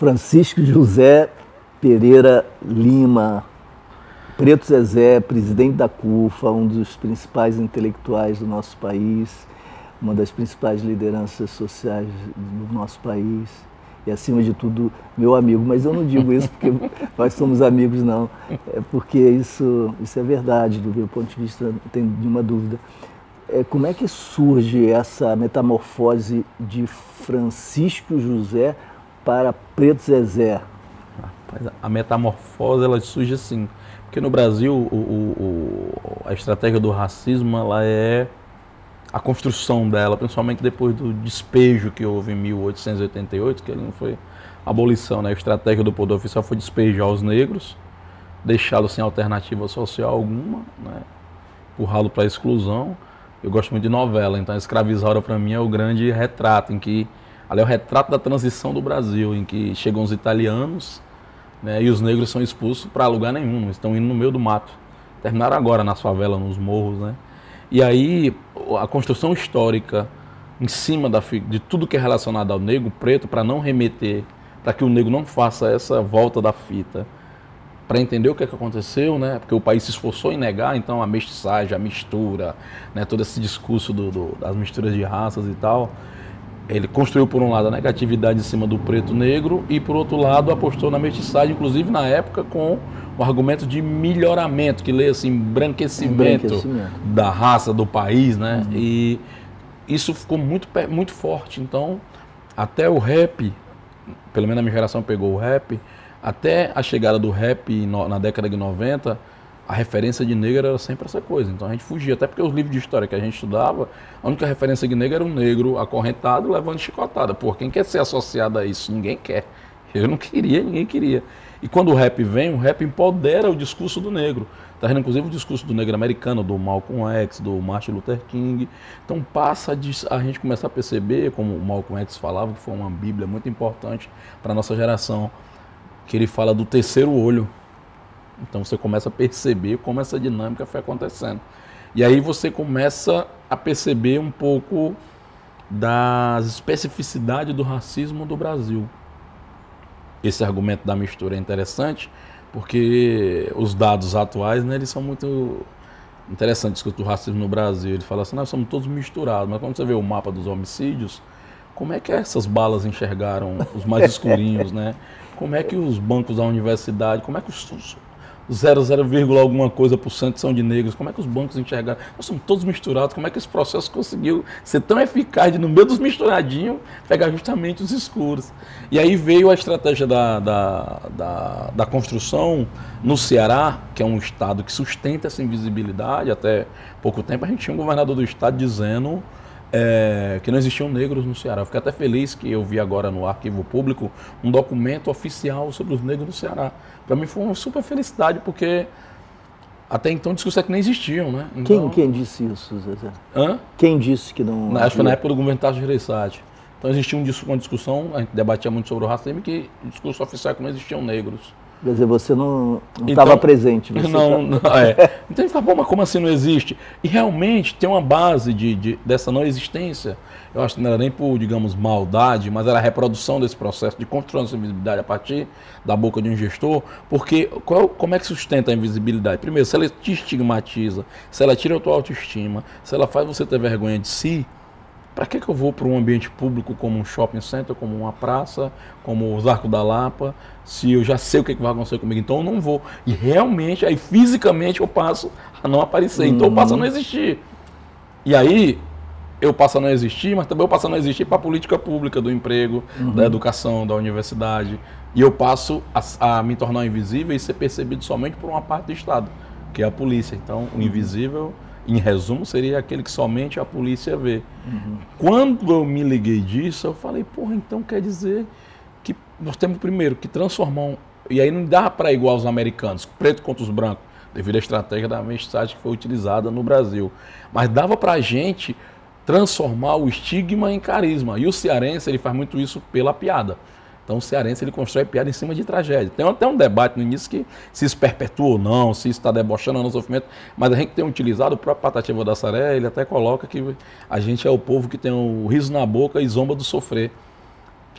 Francisco José Pereira Lima, Preto Zezé, presidente da CUFA, um dos principais intelectuais do nosso país, uma das principais lideranças sociais do nosso país e, acima de tudo, meu amigo. Mas eu não digo isso porque nós somos amigos, não. É porque isso é verdade, do meu ponto de vista, não tem nenhuma dúvida. Como é que surge essa metamorfose de Francisco José para Preto Zezé? A metamorfose, ela surge assim, porque no Brasil a estratégia do racismo, ela é a construção dela, principalmente depois do despejo que houve em 1888, que ele não foi abolição, né? A estratégia do poder oficial foi despejar os negros, deixá-los sem alternativa social alguma, né? Empurrá-los para a exclusão. Eu gosto muito de novela, então a Escravizaura para mim é o grande retrato, em que ali é o retrato da transição do Brasil, em que chegam os italianos, né, e os negros são expulsos para lugar nenhum, estão indo no meio do mato. Terminaram agora nas favelas, nos morros, né? E aí a construção histórica em cima de tudo que é relacionado ao negro, preto, para não remeter, para que o negro não faça essa volta da fita, para entender o que é que aconteceu, né? Porque o país se esforçou em negar, então a mestiçagem, a mistura, né? Todo esse discurso das misturas de raças e tal, ele construiu por um lado a negatividade em cima do preto negro e por outro lado apostou na mestiçagem, inclusive na época com o argumento de melhoramento, que lê assim, embranquecimento da raça, do país, né? Uhum. E isso ficou muito forte. Então, até o rap, pelo menos a minha geração pegou o rap, até a chegada do rap na década de 90, a referência de negro era sempre essa coisa. Então a gente fugia, até porque os livros de história que a gente estudava, a única referência de negro era um negro acorrentado levando chicotada. Pô, quem quer ser associado a isso? Ninguém quer. Eu não queria, ninguém queria. E quando o rap vem, o rap empodera o discurso do negro. Tá vendo, inclusive, o discurso do negro americano, do Malcolm X, do Martin Luther King. Então passa a gente começar a perceber, como o Malcolm X falava, que foi uma bíblia muito importante para a nossa geração, que ele fala do terceiro olho. Então você começa a perceber como essa dinâmica foi acontecendo. E aí você começa a perceber um pouco das especificidades do racismo do Brasil. Esse argumento da mistura é interessante, porque os dados atuais, né, eles são muito interessantes do racismo no Brasil. Ele fala assim, nós somos todos misturados, mas quando você vê o mapa dos homicídios, como é que essas balas enxergaram os mais escurinhos, né? Como é que os bancos da universidade, como é que os 0,0, alguma coisa por cento são de negros, como é que os bancos enxergaram? Nós somos todos misturados, como é que esse processo conseguiu ser tão eficaz de, no meio dos misturadinhos, pegar justamente os escuros? E aí veio a estratégia da construção no Ceará, que é um estado que sustenta essa invisibilidade. Até pouco tempo a gente tinha um governador do estado dizendo que não existiam negros no Ceará. Eu fiquei até feliz que eu vi agora no arquivo público um documento oficial sobre os negros no Ceará. Para mim foi uma super felicidade, porque até então o discurso é que nem existiam, né? Então, quem disse isso, Zezé? Hã? Quem disse que não... Acho que foi na época do governo Tasso Gereissati. Então existia uma discussão, a gente debatia muito sobre o racismo, que o discurso oficial é que não existiam negros. Quer dizer, você não estava presente. Você não. Então ele fala, bom, mas como assim não existe? E realmente tem uma base dessa não existência. Eu acho que não era nem por, digamos, maldade, mas era a reprodução desse processo de construção dessa invisibilidade a partir da boca de um gestor. Porque como é que sustenta a invisibilidade? Primeiro, se ela te estigmatiza, se ela tira a tua autoestima, se ela faz você ter vergonha de si, para que eu vou para um ambiente público como um shopping center, como uma praça, como os Arcos da Lapa, se eu já sei o que vai acontecer comigo? Então eu não vou. E realmente, aí fisicamente eu passo a não aparecer. Então eu passo a não existir. E aí eu passo a não existir, mas também eu passo a não existir para a política pública do emprego, da educação, da universidade. E eu passo a me tornar invisível e ser percebido somente por uma parte do Estado, que é a polícia. Então o invisível, em resumo, seria aquele que somente a polícia vê. Quando eu me liguei disso, eu falei, porra, então quer dizer que nós temos primeiro que transformar e aí não dá para igual os americanos, preto contra os brancos, devido à estratégia da mestiçagem que foi utilizada no Brasil. Mas dava para a gente transformar o estigma em carisma. E o cearense, ele faz muito isso pela piada. Então o cearense, ele constrói piada em cima de tragédia. Tem até um debate no início que se isso perpetua ou não, se isso está debochando ou não sofrimento, mas a gente tem utilizado, o próprio Patativa da Saré, ele até coloca que a gente é o povo que tem o riso na boca e zomba do sofrer.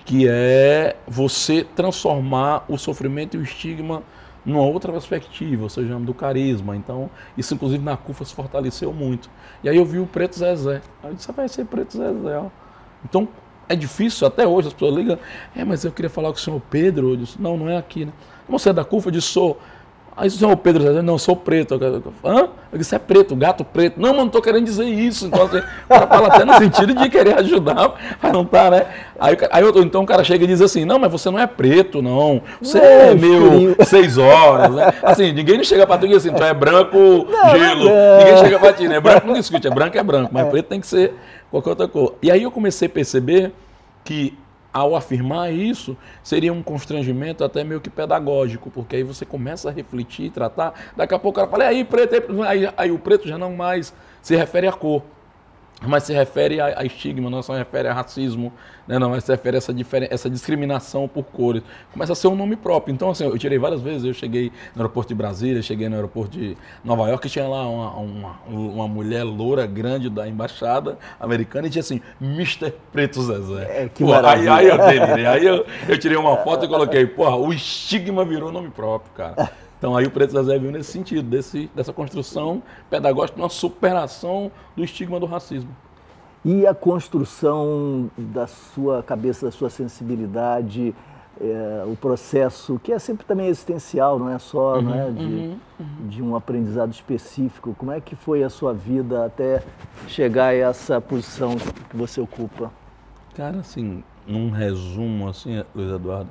que é você transformar o sofrimento e o estigma numa outra perspectiva, ou seja, do carisma. Então, isso inclusive na CUFA se fortaleceu muito. E aí eu vi o Preto Zezé. Aí eu disse, vai ser Preto Zezé. Ó. Então, é difícil, até hoje as pessoas ligam, mas eu queria falar com o senhor Pedro. Eu disse, não é aqui, né? Você é da CUFA? Eu disse, sou. Aí o senhor Pedro Zezé, não, eu sou preto. Hã? Eu disse, é preto, gato preto. Não, mas não estou querendo dizer isso. Então, assim, o cara fala até no sentido de querer ajudar, mas não tá, né? Então o cara chega e diz assim, não, mas você não é preto, não. Você é meio 6 horas, né? Assim, ninguém chega para tu e diz assim, tu é branco, gelo. Ninguém chega para ti, né? Branco não discute, é branco, mas preto tem que ser qualquer outra cor. E aí eu comecei a perceber que ao afirmar isso, seria um constrangimento até meio que pedagógico, porque aí você começa a refletir, tratar, daqui a pouco o cara fala, aí preto, aí o preto já não mais se refere à cor, mas se refere a estigma, não se refere a racismo, né? Não, mas se refere a essa discriminação por cores. Começa a ser um nome próprio. Então, assim, eu tirei várias vezes, eu cheguei no aeroporto de Brasília, cheguei no aeroporto de Nova York, e tinha lá uma mulher loura grande da embaixada americana, e tinha assim, Mr. Preto Zezé. Que maravilha. Aí eu delirei, aí eu tirei uma foto e coloquei, porra, o estigma virou nome próprio, cara. Então aí o Preto Zezé veio nesse sentido, dessa construção pedagógica, uma superação do estigma do racismo. E a construção da sua cabeça, da sua sensibilidade, o processo, que é sempre também existencial, não é só de um aprendizado específico. Como é que foi a sua vida até chegar a essa posição que você ocupa? Cara, assim, num resumo, assim, Luiz Eduardo,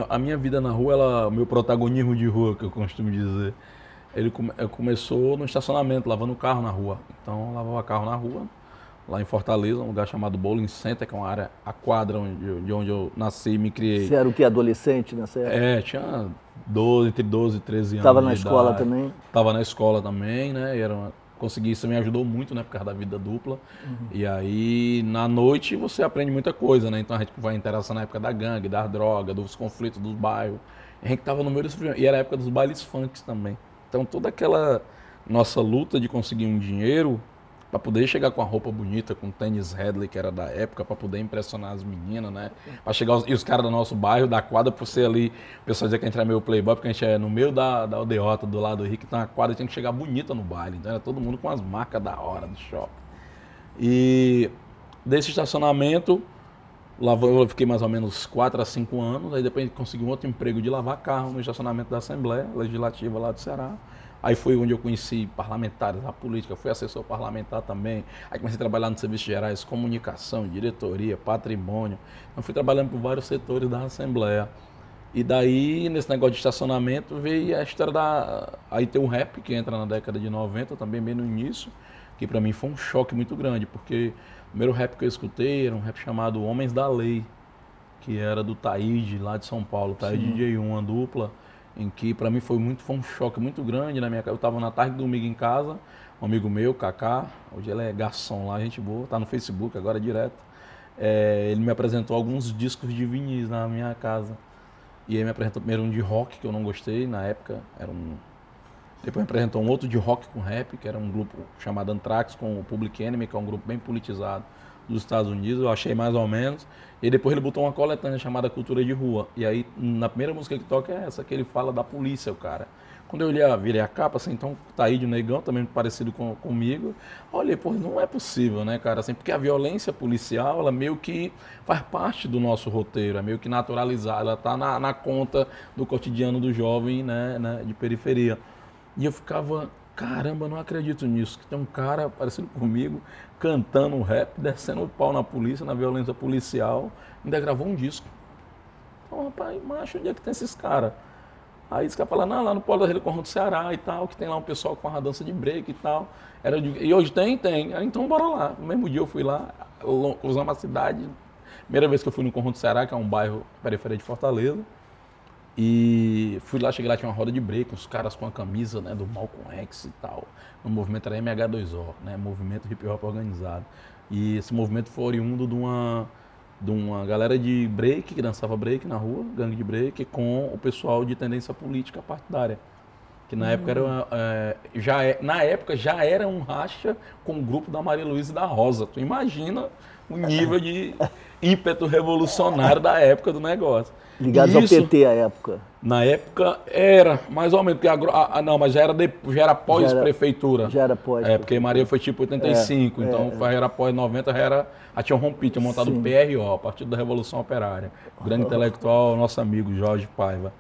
a minha vida na rua, o meu protagonismo de rua, que eu costumo dizer, ele começou no estacionamento, lavando o carro na rua. Então, eu lavava carro na rua, lá em Fortaleza, um lugar chamado Bowling Center, que é uma área, a quadra de onde eu nasci e me criei. Você era o que, adolescente nessa época? Tinha entre 12 e 13 anos. Estava na escola também? Estava na escola também, né? Consegui, isso me ajudou muito, né, por causa da vida dupla. E aí, na noite, você aprende muita coisa, né? Então a gente vai interessar na época da gangue, da droga, dos conflitos dos bairros. A gente tava no meio desse problema. E era a época dos bailes funks também. Então toda aquela nossa luta de conseguir um dinheiro para poder chegar com a roupa bonita, com o tênis Headley, que era da época, para poder impressionar as meninas, né? Para chegar e os caras do nosso bairro, da quadra, por ser ali, o pessoal dizia que a gente era meio playboy, porque a gente é no meio da aldeota, do lado do Rio, então a quadra tinha que chegar bonita no baile. Então era todo mundo com as marcas da hora do shopping. E desse estacionamento, eu fiquei mais ou menos 4 a 5 anos, aí depois consegui um outro emprego de lavar carro no estacionamento da Assembleia Legislativa lá do Ceará. Aí foi onde eu conheci parlamentares, a política, fui assessor parlamentar também. Aí comecei a trabalhar nos serviços gerais, comunicação, diretoria, patrimônio. Então fui trabalhando por vários setores da Assembleia. E daí, nesse negócio de estacionamento, veio a história Aí tem o rap, que entra na década de 90, também bem no início, que pra mim foi um choque muito grande, porque o primeiro rap que eu escutei era um rap chamado Homens da Lei, que era do Taíde, lá de São Paulo, Taíde J1, uma dupla, em que para mim foi um choque muito grande na minha casa. Eu estava na tarde de domingo em casa, um amigo meu, Kaká, hoje ele é garçom lá, gente boa, tá no Facebook agora direto. Ele me apresentou alguns discos de vinis na minha casa. E aí me apresentou primeiro um de rock, que eu não gostei na época, depois me apresentou um outro de rock com rap, que era um grupo chamado Anthrax, com o Public Enemy, que é um grupo bem politizado dos Estados Unidos, eu achei mais ou menos. E depois ele botou uma coletânea chamada Cultura de Rua. E aí, na primeira música que toca é essa, que ele fala da polícia, o cara. Quando eu virei a capa, assim, então tá aí de negão, também parecido comigo. Olhei, pô, não é possível, né, cara? Assim, porque a violência policial, ela meio que faz parte do nosso roteiro, é meio que naturalizada, ela tá na conta do cotidiano do jovem, né, de periferia. E eu ficava, caramba, não acredito nisso, que tem um cara parecido comigo, cantando um rap, descendo o pau na polícia, na violência policial, ainda gravou um disco. Então, rapaz, macho, onde é que tem esses caras? Aí os caras falaram, não, lá no Polo da Relicórdia do Ceará e tal, que tem lá um pessoal com uma dança de break e tal. E hoje tem? Aí, então bora lá. No mesmo dia eu fui lá, usando a cidade, primeira vez que eu fui no Conjunto do Ceará, que é um bairro periferia de Fortaleza. E fui lá, cheguei lá, tinha uma roda de break, os caras com a camisa, né, do Malcolm X e tal. O movimento era MH2O, né, movimento hip hop organizado. E esse movimento foi oriundo de uma galera de break, que dançava break na rua, gangue de break, com o pessoal de tendência política partidária. Que na época na época já era um racha com o grupo da Maria Luísa e da Rosa. Tu imagina o nível de ímpeto revolucionário da época do negócio. Ligados ao PT à época. Na época era, mais ou menos, porque não, mas já era pós-prefeitura. Já era pós. Porque Maria foi tipo 85, então era pós 90, já tinha rompido, tinha montado o PRO, Partido da Revolução Operária. O grande intelectual, nosso amigo Jorge Paiva.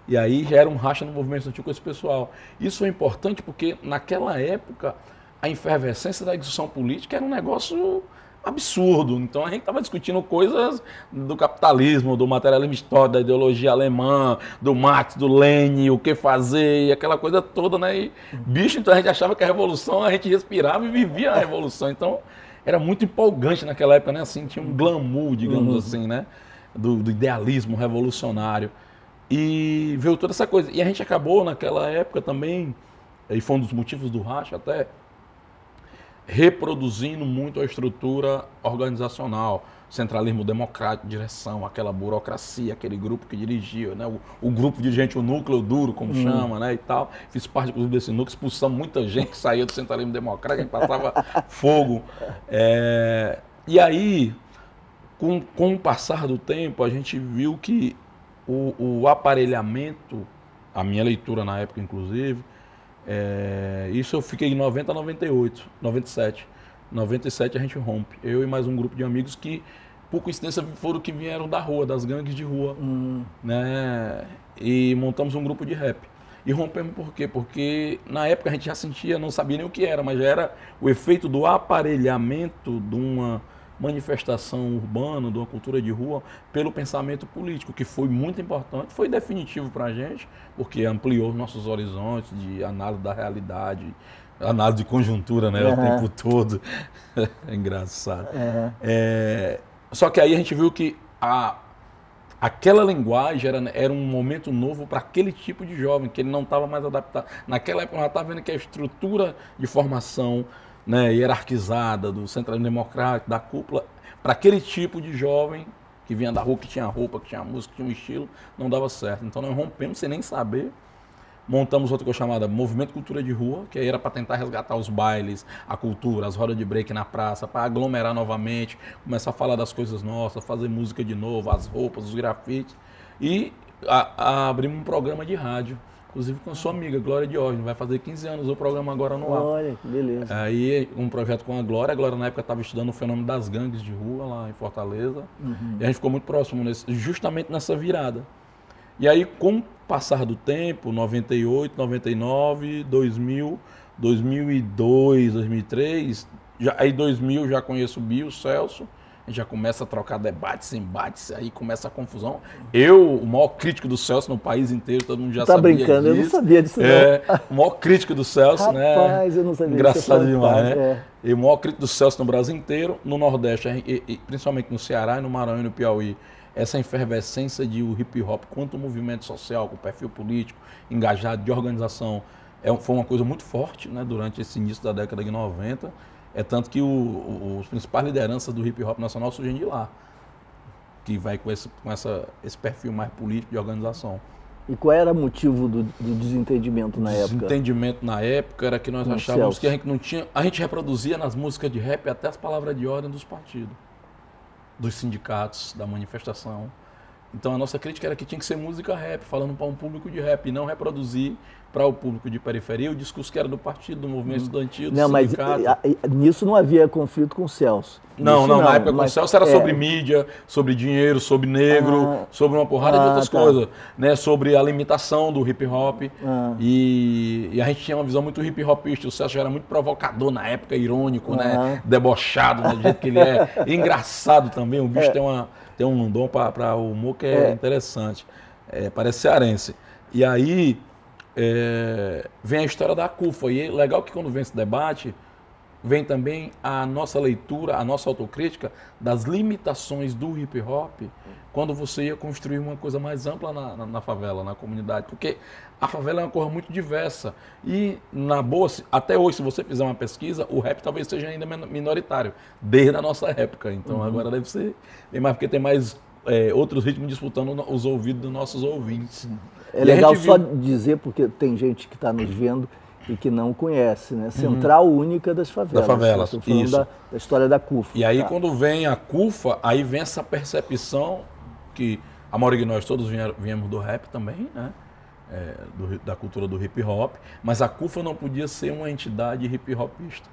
E aí já era um racha no movimento estudantil com esse pessoal. Isso foi importante porque naquela época a efervescência da discussão política era um negócio absurdo. Então a gente estava discutindo coisas do capitalismo, do materialismo histórico, da ideologia alemã, do Marx, do Lenin, o que fazer, e aquela coisa toda, né? E, bicho, então a gente achava que a revolução, a gente respirava e vivia a revolução. Então era muito empolgante naquela época, né? Assim, tinha um glamour, digamos assim, né? Do idealismo revolucionário. E veio toda essa coisa. E a gente acabou naquela época também, e foi um dos motivos do racha até, reproduzindo muito a estrutura organizacional, centralismo democrático, direção, aquela burocracia, aquele grupo que dirigia, né? O grupo dirigente, o núcleo duro, como chama, né? E tal. Fiz parte, inclusive, desse núcleo, expulsamos muita gente que saía do centralismo democrático, a gente passava fogo. E aí, com o passar do tempo, a gente viu que o aparelhamento, a minha leitura na época, inclusive, isso eu fiquei em 90 a 98, 97. 97 a gente rompe. Eu e mais um grupo de amigos que, por coincidência, foram que vieram da rua, das gangues de rua, né? E montamos um grupo de rap. E rompemos por quê? Porque na época a gente já sentia, não sabia nem o que era, mas já era o efeito do aparelhamento de uma manifestação urbana, de uma cultura de rua, pelo pensamento político, que foi muito importante, foi definitivo para a gente, porque ampliou os nossos horizontes de análise da realidade, análise de conjuntura, né, o tempo todo. É engraçado. Só que aí a gente viu que aquela linguagem era um momento novo para aquele tipo de jovem, que ele não estava mais adaptado. Naquela época, nós estávamos vendo que a estrutura de formação, né, hierarquizada do centralismo democrático, da cúpula, para aquele tipo de jovem que vinha da rua, que tinha roupa, que tinha música, que tinha um estilo, não dava certo. Então nós rompemos sem nem saber, montamos outra coisa chamada Movimento Cultura de Rua, que aí era para tentar resgatar os bailes, a cultura, as rodas de break na praça, para aglomerar novamente, começar a falar das coisas nossas, fazer música de novo, as roupas, os grafites, e abrimos um programa de rádio. Inclusive com a sua amiga, Glória Diógenes, vai fazer 15 anos o programa agora no ar. Olha, que beleza. Aí um projeto com a Glória na época estava estudando o fenômeno das gangues de rua lá em Fortaleza. E a gente ficou muito próximo, justamente nessa virada. E aí com o passar do tempo, 98, 99, 2000, 2002, 2003, aí 2000 já conheço o Bio, o Celso. A gente já começa a trocar debates, embates, aí começa a confusão. Eu, o maior crítico do Celso no país inteiro, todo mundo já sabia disso. Tá brincando, eu não sabia disso não. O maior crítico do Celso, né? Rapaz, eu não sabia. Engraçado demais, né? E o maior crítico do Celso no Brasil inteiro, no Nordeste, e principalmente no Ceará, no Maranhão e no Piauí. Essa efervescência de o hip hop quanto movimento social, com perfil político, engajado, de organização, foi uma coisa muito forte, né, durante esse início da década de 90. É tanto que os principais lideranças do hip hop nacional surgem de lá, que vai com esse perfil mais político de organização. E qual era o motivo do desentendimento na época? O desentendimento na época era que nós achávamos que a gente não tinha... A gente reproduzia nas músicas de rap até as palavras de ordem dos partidos, dos sindicatos, da manifestação. Então a nossa crítica era que tinha que ser música rap, falando para um público de rap, e não reproduzir para o público de periferia o discurso que era do partido, do movimento estudantil, do sindicato. Mas nisso não havia conflito com o Celso? Não, na época com o Celso era sobre mídia, sobre dinheiro, sobre negro, sobre uma porrada de outras coisas, né? Sobre a limitação do hip hop. E a gente tinha uma visão muito hip hopista. O Celso já era muito provocador na época, irônico, né? Debochado, né? Do jeito que ele é. E engraçado também, o bicho tem um dom para o humor que é interessante. Parece cearense. E aí vem a história da CUFA. E é legal que quando vem esse debate, vem também a nossa leitura, a nossa autocrítica das limitações do hip hop quando você ia construir uma coisa mais ampla na favela, na comunidade. Porque a favela é uma coisa muito diversa. E, na boa, até hoje, se você fizer uma pesquisa, o rap talvez seja ainda minoritário, desde a nossa época. Então agora deve ser bem mais, porque tem mais outros ritmos disputando os ouvidos dos nossos ouvintes. É legal só dizer, porque tem gente que está nos vendo e que não conhece, né? Central Única das Favelas. Da favela, Estou falando isso. da história da CUFA. E aí quando vem a CUFA, aí vem essa percepção que a maioria de nós todos viemos do rap também, né? Da cultura do hip hop, mas a CUFA não podia ser uma entidade hip hopista,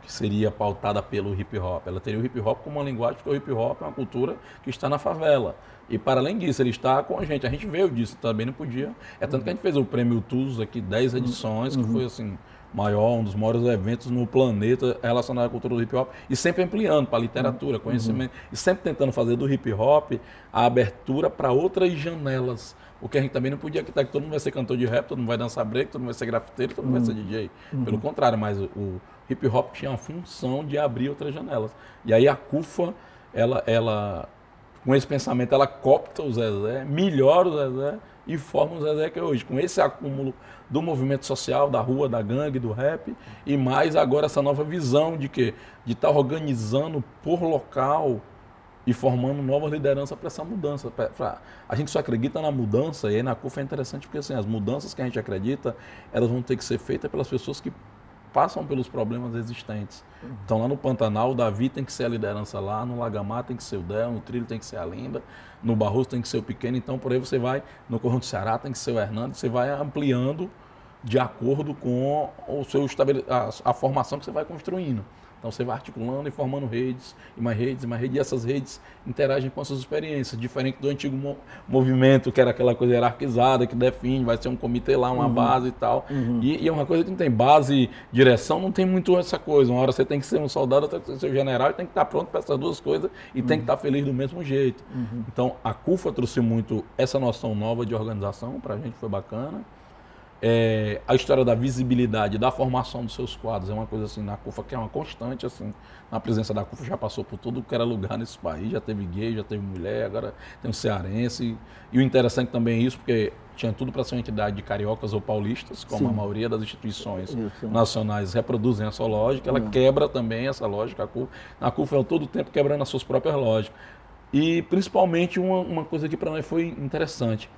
que seria pautada pelo hip hop. Ela teria o hip hop como uma linguagem, porque o hip hop é uma cultura que está na favela. E para além disso, ele está com a gente veio disso, também não podia. É tanto que a gente fez o Prêmio Tuzos aqui, 10 edições, que foi assim, um dos maiores eventos no planeta relacionado à cultura do hip hop, e sempre ampliando para a literatura, conhecimento, e sempre tentando fazer do hip hop a abertura para outras janelas. Porque a gente também não podia acreditar que todo mundo vai ser cantor de rap, todo mundo vai dançar break, todo mundo vai ser grafiteiro, todo mundo vai ser DJ. Pelo contrário, mas o hip hop tinha a função de abrir outras janelas. E aí a CUFA, ela com esse pensamento, ela copta o Zezé, melhora o Zezé e forma o Zezé que é hoje. Com esse acúmulo do movimento social, da rua, da gangue, do rap, e mais agora essa nova visão de quê? De estar organizando por local e formando novas lideranças para essa mudança. A gente só acredita na mudança, e aí na CUFA é interessante porque assim, as mudanças que a gente acredita, elas vão ter que ser feitas pelas pessoas que passam pelos problemas existentes. Então lá no Pantanal, o Davi tem que ser a liderança lá, no Lagamar tem que ser o Del, no Trilho tem que ser a Linda, no Barroso tem que ser o Pequeno, então por aí você vai, no Corrão do Ceará tem que ser o Hernando, você vai ampliando de acordo com o seu a formação que você vai construindo. Então você vai articulando e formando redes, e mais redes, e essas redes interagem com as suas experiências, diferente do antigo movimento, que era aquela coisa hierarquizada, que define, vai ser um comitê lá, uma base e tal. E é uma coisa que não tem base, direção, não tem muito essa coisa. Uma hora você tem que ser um soldado, outra tem que ser um general, e tem que estar pronto para essas duas coisas, e tem que estar feliz do mesmo jeito. Então a CUFA trouxe muito essa noção nova de organização, para a gente foi bacana. A história da visibilidade, da formação dos seus quadros, é uma coisa assim na CUFA que é uma constante, assim, na presença da CUFA já passou por tudo que era lugar nesse país, já teve gay, já teve mulher, agora tem um cearense, e o interessante também é isso, porque tinha tudo para ser uma entidade de cariocas ou paulistas, como a maioria das instituições nacionais reproduzem essa lógica, ela quebra também essa lógica, a CUFA é todo o tempo quebrando as suas próprias lógicas, e principalmente uma coisa que para nós foi interessante,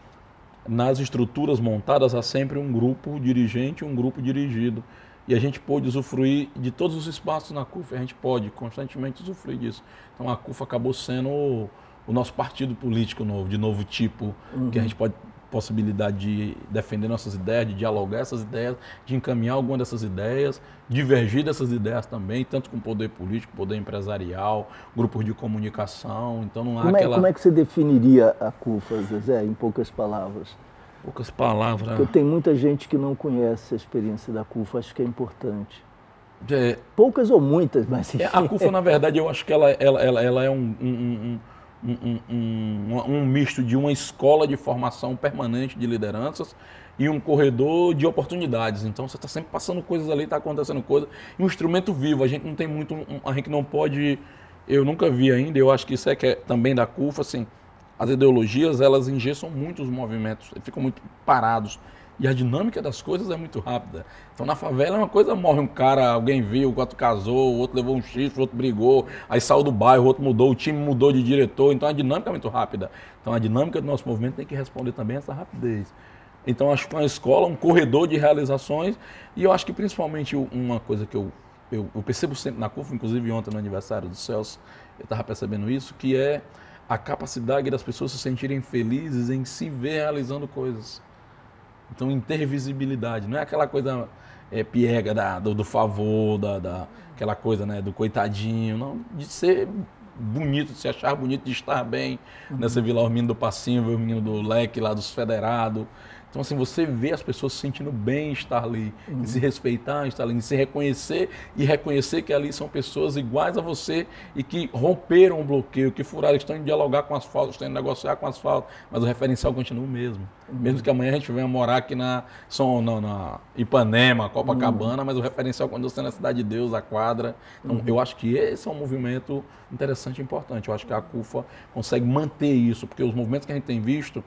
nas estruturas montadas há sempre um grupo dirigente e um grupo dirigido. E a gente pôde usufruir de todos os espaços na CUFA, a gente pode constantemente usufruir disso. Então a CUFA acabou sendo o nosso partido político novo, de novo tipo, que a gente pode possibilidade de defender nossas ideias, de dialogar essas ideias, de encaminhar alguma dessas ideias, divergir dessas ideias também, tanto com o poder político, poder empresarial, grupos de comunicação, então não há Como é que você definiria a CUFA, Zezé, em poucas palavras? Poucas palavras. Porque tem muita gente que não conhece a experiência da CUFA, acho que é importante. Poucas ou muitas, mas enfim. A CUFA, na verdade, eu acho que ela é um misto de uma escola de formação permanente de lideranças e um corredor de oportunidades. Então você está sempre passando coisas ali, está acontecendo coisas. E um instrumento vivo, a gente não tem muito, a gente não pode, eu nunca vi ainda, eu acho que isso que é também da CUFA, assim, as ideologias elas engessam muito os movimentos, ficam muito parados. E a dinâmica das coisas é muito rápida. Então na favela é uma coisa, morre um cara, alguém viu, o outro casou, o outro levou um chifre, o outro brigou, aí saiu do bairro, o outro mudou, o time mudou de diretor, então a dinâmica é muito rápida. Então a dinâmica do nosso movimento tem que responder também a essa rapidez. Então acho que uma escola, um corredor de realizações, e eu acho que principalmente uma coisa que eu percebo sempre na CUFA, inclusive ontem no aniversário do Celso, eu estava percebendo isso, que é a capacidade das pessoas se sentirem felizes em se ver realizando coisas. Então, intervisibilidade, não é aquela coisa piega do favor, aquela coisa, né, do coitadinho, não, de ser bonito, de se achar bonito, de estar bem, né, você vê lá o menino do passinho, vê o menino do leque lá dos federados. Então, assim, você vê as pessoas se sentindo bem estar ali, em se respeitar, estar ali, em se reconhecer e reconhecer que ali são pessoas iguais a você e que romperam o bloqueio, que furaram, estão em dialogar com as faltas, estão em negociar com as faltas, mas o referencial continua o mesmo. Mesmo que amanhã a gente venha morar aqui na Ipanema, Copacabana, mas o referencial continua sendo a Cidade de Deus, a quadra. Então, eu acho que esse é um movimento interessante e importante. Eu acho que a CUFA consegue manter isso, porque os movimentos que a gente tem visto,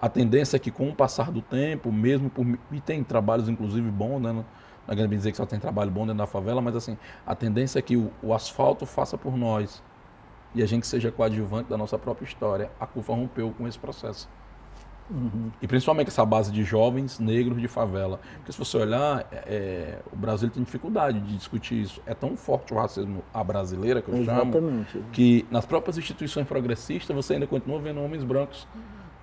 a tendência é que com o passar do tempo, e tem trabalhos inclusive bons, né? Não é grande dizer que só tem trabalho bom dentro da favela, mas assim, a tendência é que o asfalto faça por nós e a gente seja coadjuvante da nossa própria história. A CUFA rompeu com esse processo. E principalmente essa base de jovens negros de favela. Porque se você olhar, o Brasil tem dificuldade de discutir isso. É tão forte o racismo à brasileira, que eu chamo, que nas próprias instituições progressistas você ainda continua vendo homens brancos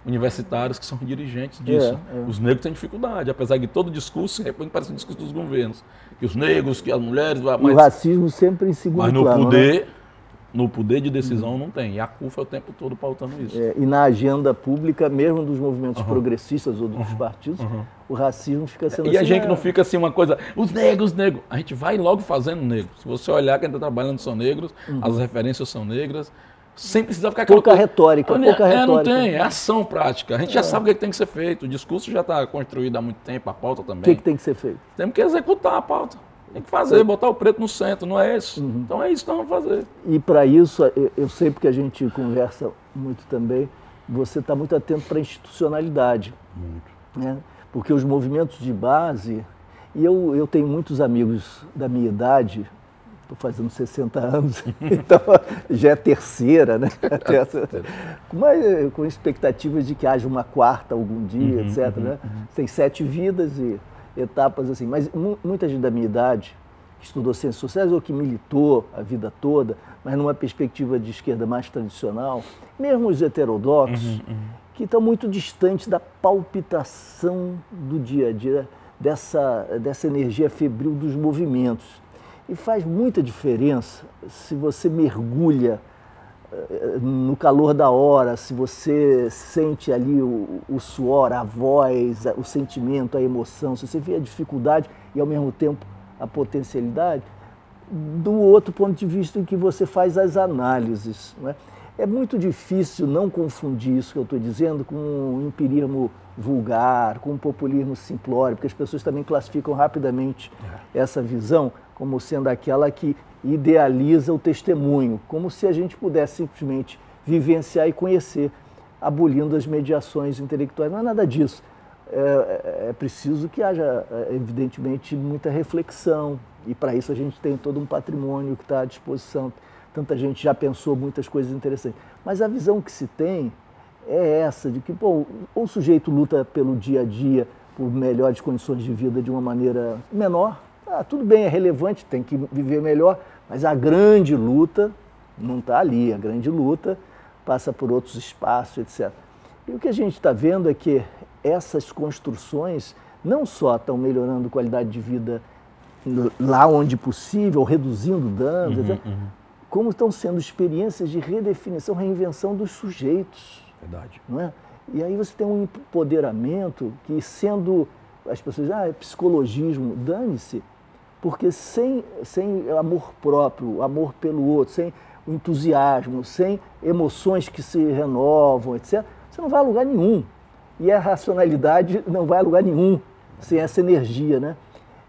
universitários que são dirigentes disso. Os negros têm dificuldade, apesar de todo discurso, parece um discurso dos governos. Que os negros, que as mulheres... Mas, o racismo sempre em segundo plano. Mas no poder... Né? No poder de decisão não tem. E a CUFA é o tempo todo pautando isso. E na agenda pública, mesmo dos movimentos progressistas ou dos partidos, o racismo fica sendo E a gente não fica assim uma coisa, os negros. A gente vai logo fazendo negro. Se você olhar quem está trabalhando são negros, as referências são negras, sem precisar ficar pouca retórica. Não tem, é ação prática. A gente já sabe o que tem que ser feito. O discurso já está construído há muito tempo, a pauta também. O que tem que ser feito? Temos que executar a pauta. Tem que fazer, botar o preto no centro, não é isso? Então é isso que nós vamos fazer. E para isso, eu sei porque a gente conversa muito também, você está muito atento para a institucionalidade. Muito. Né? Porque os movimentos de base, e eu tenho muitos amigos da minha idade, estou fazendo 60 anos, então já é terceira, né? Mas com expectativas de que haja uma quarta algum dia, etc. Né? Tem 7 vidas e etapas assim, mas muita gente da minha idade, que estudou ciências sociais ou que militou a vida toda, mas numa perspectiva de esquerda mais tradicional, mesmo os heterodoxos, que estão muito distantes da palpitação do dia a dia, dessa energia febril dos movimentos. E faz muita diferença se você mergulha no calor da hora, se você sente ali o suor, a voz, o sentimento, a emoção, se você vê a dificuldade e ao mesmo tempo a potencialidade, do outro ponto de vista em que você faz as análises. Não é? É muito difícil não confundir isso que eu estou dizendo com um empirismo vulgar, com um populismo simplório, porque as pessoas também classificam rapidamente essa visão como sendo aquela que idealiza o testemunho, como se a gente pudesse simplesmente vivenciar e conhecer, abolindo as mediações intelectuais. Não é nada disso. É preciso que haja, evidentemente, muita reflexão, e para isso a gente tem todo um patrimônio que está à disposição. Tanta gente já pensou muitas coisas interessantes. Mas a visão que se tem é essa, de que o sujeito luta pelo dia a dia, por melhores condições de vida de uma maneira menor. Tudo bem, é relevante, tem que viver melhor, mas a grande luta não está ali, a grande luta passa por outros espaços, etc. E o que a gente está vendo é que essas construções não só estão melhorando a qualidade de vida lá onde possível, reduzindo danos, etc., como estão sendo experiências de redefinição, reinvenção dos sujeitos. Verdade. Não é? E aí você tem um empoderamento que, sendo as pessoas, é psicologismo, dane-se, porque sem amor próprio, amor pelo outro, sem o entusiasmo, sem emoções que se renovam, etc., você não vai a lugar nenhum. E a racionalidade não vai a lugar nenhum sem essa energia, né?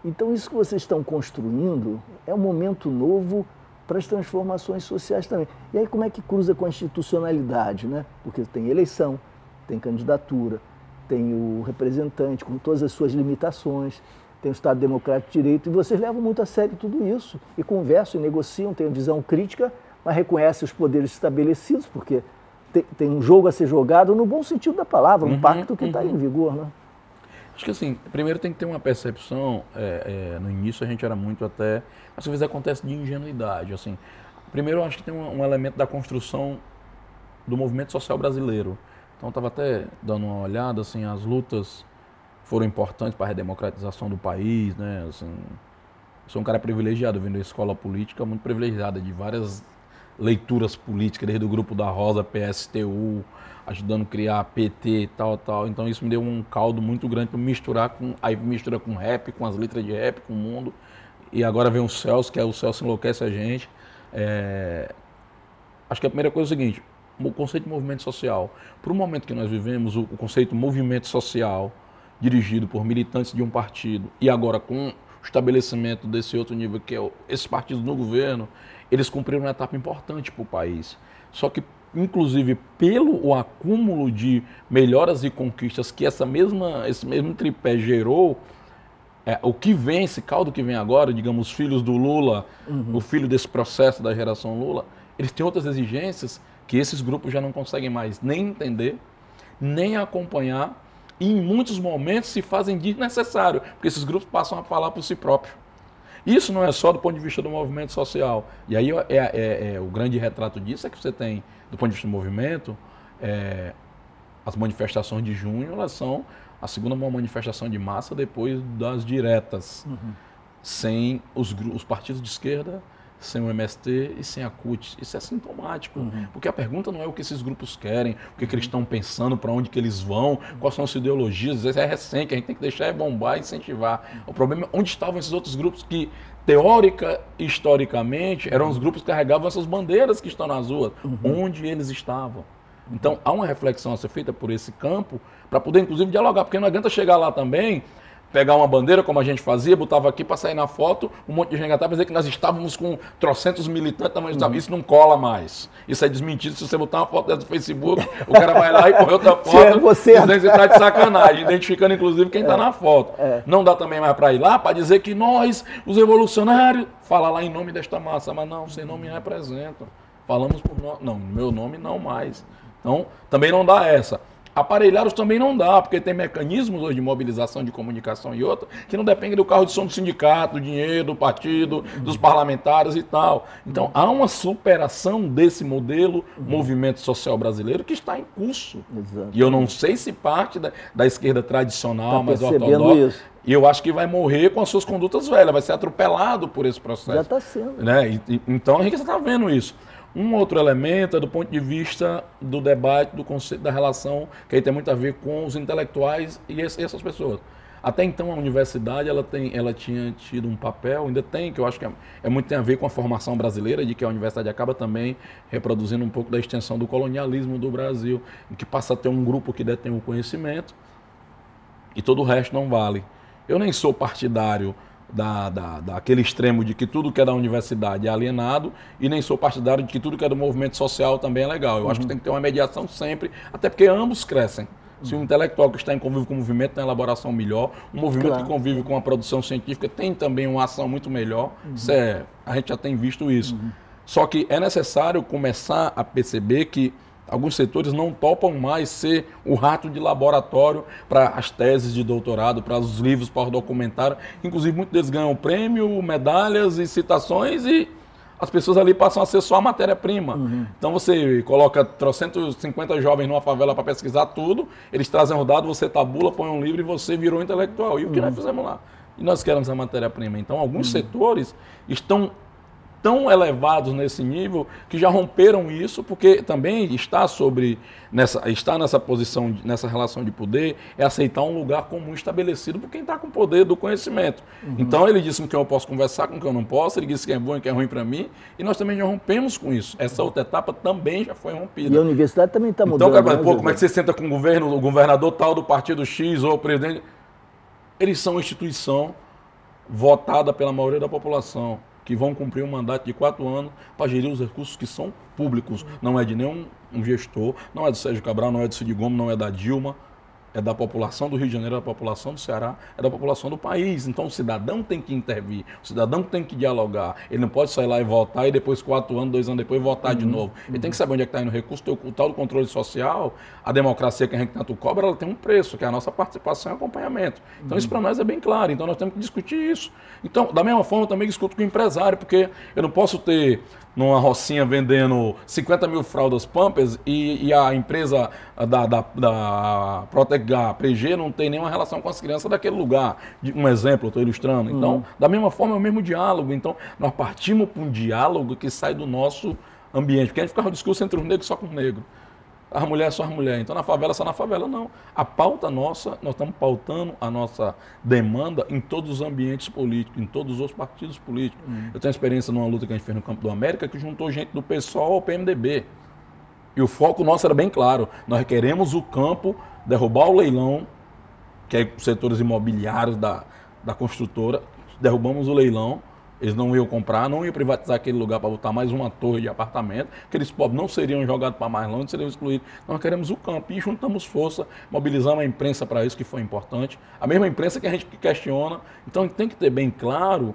Então isso que vocês estão construindo é um momento novo para as transformações sociais também. E aí como é que cruza com a institucionalidade, né? Porque tem eleição, tem candidatura, tem o representante com todas as suas limitações, tem o Estado Democrático de Direito, e vocês levam muito a sério tudo isso, e conversam, e negociam, têm visão crítica, mas reconhecem os poderes estabelecidos, porque tem um jogo a ser jogado no bom sentido da palavra, um pacto que está em vigor, né? Acho que assim, primeiro tem que ter uma percepção, no início a gente era muito até, às vezes acontece de ingenuidade, assim. Primeiro eu acho que tem um elemento da construção do movimento social brasileiro. Então eu estava até dando uma olhada, assim, as lutas foram importantes para a redemocratização do país, né, assim, eu sou um cara privilegiado, vindo da escola política, muito privilegiada, de várias leituras políticas, desde o grupo da Rosa, PSTU, ajudando a criar PT e tal. Então isso me deu um caldo muito grande para misturar aí mistura com rap, com as letras de rap, com o mundo. E agora vem o Celso, que é o Celso enlouquece a gente. Acho que a primeira coisa é o seguinte, o conceito de movimento social. Por um momento que nós vivemos, o conceito de movimento social, dirigido por militantes de um partido, e agora com o estabelecimento desse outro nível, que é esses partidos no governo, eles cumpriram uma etapa importante para o país. Só que, inclusive, pelo acúmulo de melhoras e conquistas que esse mesmo tripé gerou, o que vem, esse caldo que vem agora, digamos, os filhos do Lula, o filho desse processo da geração Lula, eles têm outras exigências que esses grupos já não conseguem mais nem entender, nem acompanhar, e em muitos momentos se fazem desnecessário, porque esses grupos passam a falar por si próprios. Isso não é só do ponto de vista do movimento social. E aí o grande retrato disso é que você tem, do ponto de vista do movimento, as manifestações de junho, elas são a segunda maior manifestação de massa depois das diretas, sem os partidos de esquerda, sem o MST e sem a CUT. Isso é sintomático, porque a pergunta não é o que esses grupos querem, o que eles estão pensando, para onde que eles vão, quais são as ideologias. Isso é recente, a gente tem que deixar bombar e incentivar. O problema é onde estavam esses outros grupos que, teórica e historicamente, eram os grupos que carregavam essas bandeiras que estão nas ruas. Onde eles estavam? Então, há uma reflexão a ser feita por esse campo, para poder, inclusive, dialogar, porque não adianta chegar lá também, pegar uma bandeira, como a gente fazia, botava aqui para sair na foto, um monte de gente para dizer que nós estávamos com trocentos militantes, isso não cola mais. Isso é desmentido. Se você botar uma foto dessa no Facebook, o cara vai lá e põe outra foto, dizendo que você está de sacanagem, identificando, inclusive, quem está na foto. Não dá também mais para ir lá para dizer que nós, os revolucionários, fala lá em nome desta massa, mas não, sem nome me representam. Falamos por nós. Não, meu nome não mais. Então, também não dá essa. Aparelhados também não dá, porque tem mecanismos hoje de mobilização, de comunicação e outra, que não dependem do carro de som do sindicato, do dinheiro, do partido, dos parlamentares e tal. Então, há uma superação desse modelo movimento social brasileiro que está em curso. E eu não sei se parte da esquerda tradicional, mas ortodoxa, e eu acho que vai morrer com as suas condutas velhas, vai ser atropelado por esse processo. Já está sendo. Né? Então, a gente está vendo isso. Um outro elemento é do ponto de vista do debate, do conceito da relação, que aí tem muito a ver com os intelectuais e essas pessoas. Até então a universidade ela tinha tido um papel, ainda tem, que eu acho que muito tem a ver com a formação brasileira, de que a universidade acaba também reproduzindo um pouco da extensão do colonialismo do Brasil, em que passa a ter um grupo que detém o conhecimento e todo o resto não vale. Eu nem sou partidário daquele extremo de que tudo que é da universidade é alienado, e nem sou partidário de que tudo que é do movimento social também é legal. Eu acho que tem que ter uma mediação sempre, até porque ambos crescem. Se um intelectual que está em convívio com o movimento tem uma elaboração melhor, um movimento que convive com a produção científica tem também uma ação muito melhor, a gente já tem visto isso. Só que é necessário começar a perceber que alguns setores não topam mais ser o rato de laboratório para as teses de doutorado, para os livros, para o documentário. Inclusive, muitos deles ganham prêmio, medalhas e citações, e as pessoas ali passam a ser só a matéria-prima. Então você coloca 350 jovens numa favela para pesquisar tudo, eles trazem o dado, você tabula, põe um livro e você virou intelectual. E o que nós fizemos lá? E nós queremos a matéria-prima. Então, alguns setores estão tão elevados nesse nível que já romperam isso, porque também está nessa posição, nessa relação de poder, é aceitar um lugar comum estabelecido por quem está com o poder do conhecimento. Então ele disse com quem eu posso conversar, com quem eu não posso, ele disse quem é bom e quem é ruim para mim, e nós também já rompemos com isso. Essa outra etapa também já foi rompida. E a universidade também está mudando. Então, cara, como é que você senta com o governador tal do partido X ou o presidente? Eles são uma instituição votada pela maioria da população, que vão cumprir um mandato de 4 anos para gerir os recursos que são públicos. Não é de nenhum gestor, não é do Sérgio Cabral, não é do Cid Gomes, não é da Dilma, é da população do Rio de Janeiro, é da população do Ceará, é da população do país. Então o cidadão tem que intervir, o cidadão tem que dialogar. Ele não pode sair lá e votar e depois 4 anos, 2 anos depois votar de novo. Ele tem que saber onde é que está indo o recurso, o tal do controle social, a democracia que a gente tanto cobra, ela tem um preço, que é a nossa participação e acompanhamento. Então isso para nós é bem claro, então nós temos que discutir isso. Então, da mesma forma, eu também discuto com o empresário, porque eu não posso ter numa rocinha vendendo 50 mil fraldas Pampers e a empresa da Protegar PG não tem nenhuma relação com as crianças daquele lugar. Um exemplo, eu estou ilustrando. Então, da mesma forma, é o mesmo diálogo. Então, nós partimos para um diálogo que sai do nosso ambiente. Porque a gente ficava um discurso entre os negros só com o negro. As mulheres só as mulheres. Então, na favela só na favela, não. A pauta nossa, nós estamos pautando a nossa demanda em todos os ambientes políticos, em todos os partidos políticos. Eu tenho experiência numa luta que a gente fez no Campo do América, que juntou gente do PSOL ao PMDB. E o foco nosso era bem claro. Nós queremos o campo, derrubar o leilão, que é os setores imobiliários da construtora. Derrubamos o leilão. Eles não iam comprar, não iam privatizar aquele lugar para botar mais uma torre de apartamento. Aqueles pobres não seriam jogados para mais longe, seriam excluídos. Nós queremos o campo e juntamos força, mobilizamos a imprensa para isso, que foi importante. A mesma imprensa que a gente questiona. Então tem que ter bem claro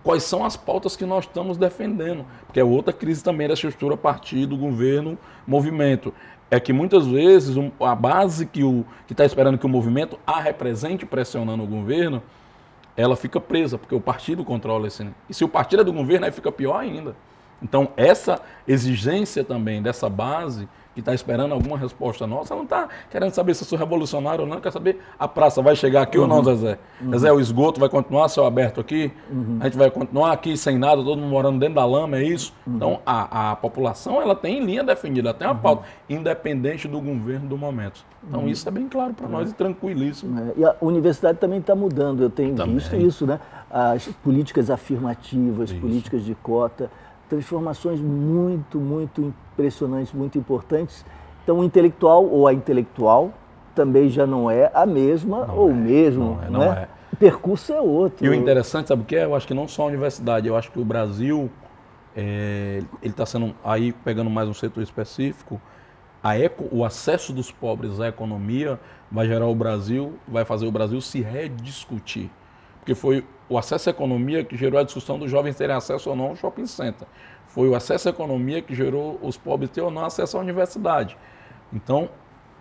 quais são as pautas que nós estamos defendendo. Porque é outra crise também da estrutura partido, governo, movimento. É que muitas vezes a base que está esperando que o movimento a represente pressionando o governo, ela fica presa, porque o partido controla esse. E se o partido é do governo, aí fica pior ainda. Então, essa exigência também dessa base, que está esperando alguma resposta nossa, ela não está querendo saber se eu sou revolucionário ou não, quer saber a praça vai chegar aqui ou não, Zezé. Zezé, o esgoto vai continuar a céu aberto aqui? A gente vai continuar aqui sem nada, todo mundo morando dentro da lama, é isso? Então, a população, ela tem linha definida, ela tem uma pauta, independente do governo do momento. Então, isso é bem claro para nós e tranquilíssimo. E a universidade também está mudando, eu tenho visto isso, né? As políticas afirmativas, políticas de cota, transformações muito, muito impressionantes, muito importantes. Então, o intelectual ou a intelectual também já não é a mesma ou o mesmo, não é. O percurso é outro. E o interessante, sabe o que é? Eu acho que não só a universidade, eu acho que o Brasil, ele está sendo, aí pegando mais um setor específico, o acesso dos pobres à economia vai gerar vai fazer o Brasil se rediscutir. Porque foi o acesso à economia que gerou a discussão dos jovens terem acesso ou não ao shopping center. Foi o acesso à economia que gerou os pobres ter ou não acesso à universidade. Então,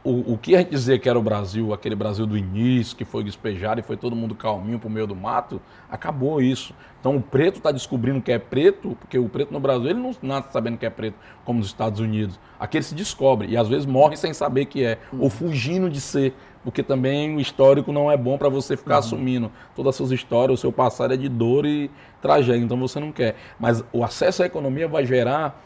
o que a gente dizia que era o Brasil, aquele Brasil do início, que foi despejado e foi todo mundo calminho pro meio do mato, acabou isso. Então, o preto está descobrindo que é preto, porque o preto no Brasil, ele não nasce sabendo que é preto, como nos Estados Unidos. Aqui ele se descobre e, às vezes, morre sem saber que é, ou fugindo de ser. Porque também o histórico não é bom para você ficar assumindo. Todas as suas histórias, o seu passado é de dor e tragédia, então você não quer. Mas o acesso à economia vai gerar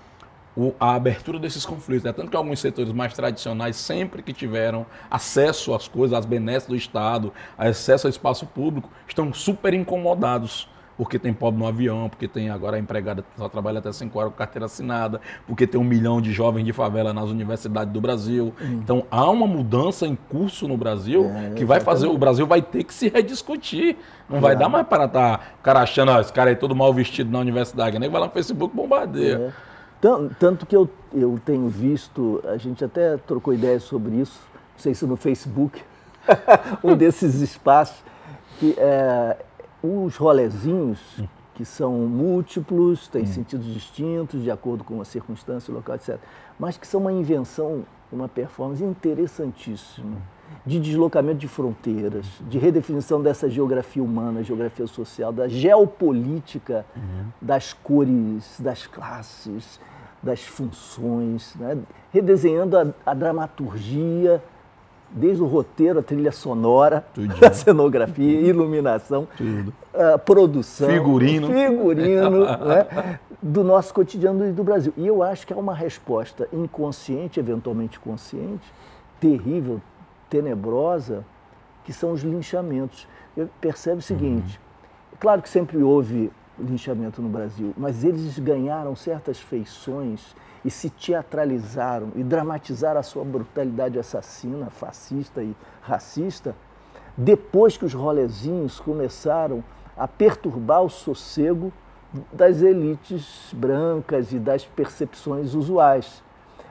a abertura desses conflitos. Tanto que alguns setores mais tradicionais, sempre que tiveram acesso às coisas, às benesses do Estado, acesso ao espaço público, estão super incomodados. Porque tem pobre no avião, porque tem agora a empregada que só trabalha até 5 horas com carteira assinada, porque tem 1 milhão de jovens de favela nas universidades do Brasil. Então há uma mudança em curso no Brasil que vai fazer, o Brasil vai ter que se rediscutir. Não vai dar mais para estar o cara achando, esse cara aí todo mal vestido na universidade, nem vai lá no Facebook bombardeia. Tanto que eu tenho visto, a gente até trocou ideias sobre isso, não sei se no Facebook, um desses espaços, que os rolezinhos, que são múltiplos, têm sentidos distintos, de acordo com a circunstância, o local, etc. Mas que são uma invenção, uma performance interessantíssima, de deslocamento de fronteiras, de redefinição dessa geografia humana, geografia social, da geopolítica, das cores, das classes, das funções, né? Redesenhando a dramaturgia, desde o roteiro, a trilha sonora, a cenografia, iluminação, produção, figurino né, do nosso cotidiano do Brasil. E eu acho que é uma resposta inconsciente, eventualmente consciente, terrível, tenebrosa, que são os linchamentos. Eu percebo o seguinte, claro que sempre houve linchamento no Brasil, mas eles ganharam certas feições e se teatralizaram e dramatizaram a sua brutalidade assassina, fascista e racista, depois que os rolezinhos começaram a perturbar o sossego das elites brancas e das percepções usuais.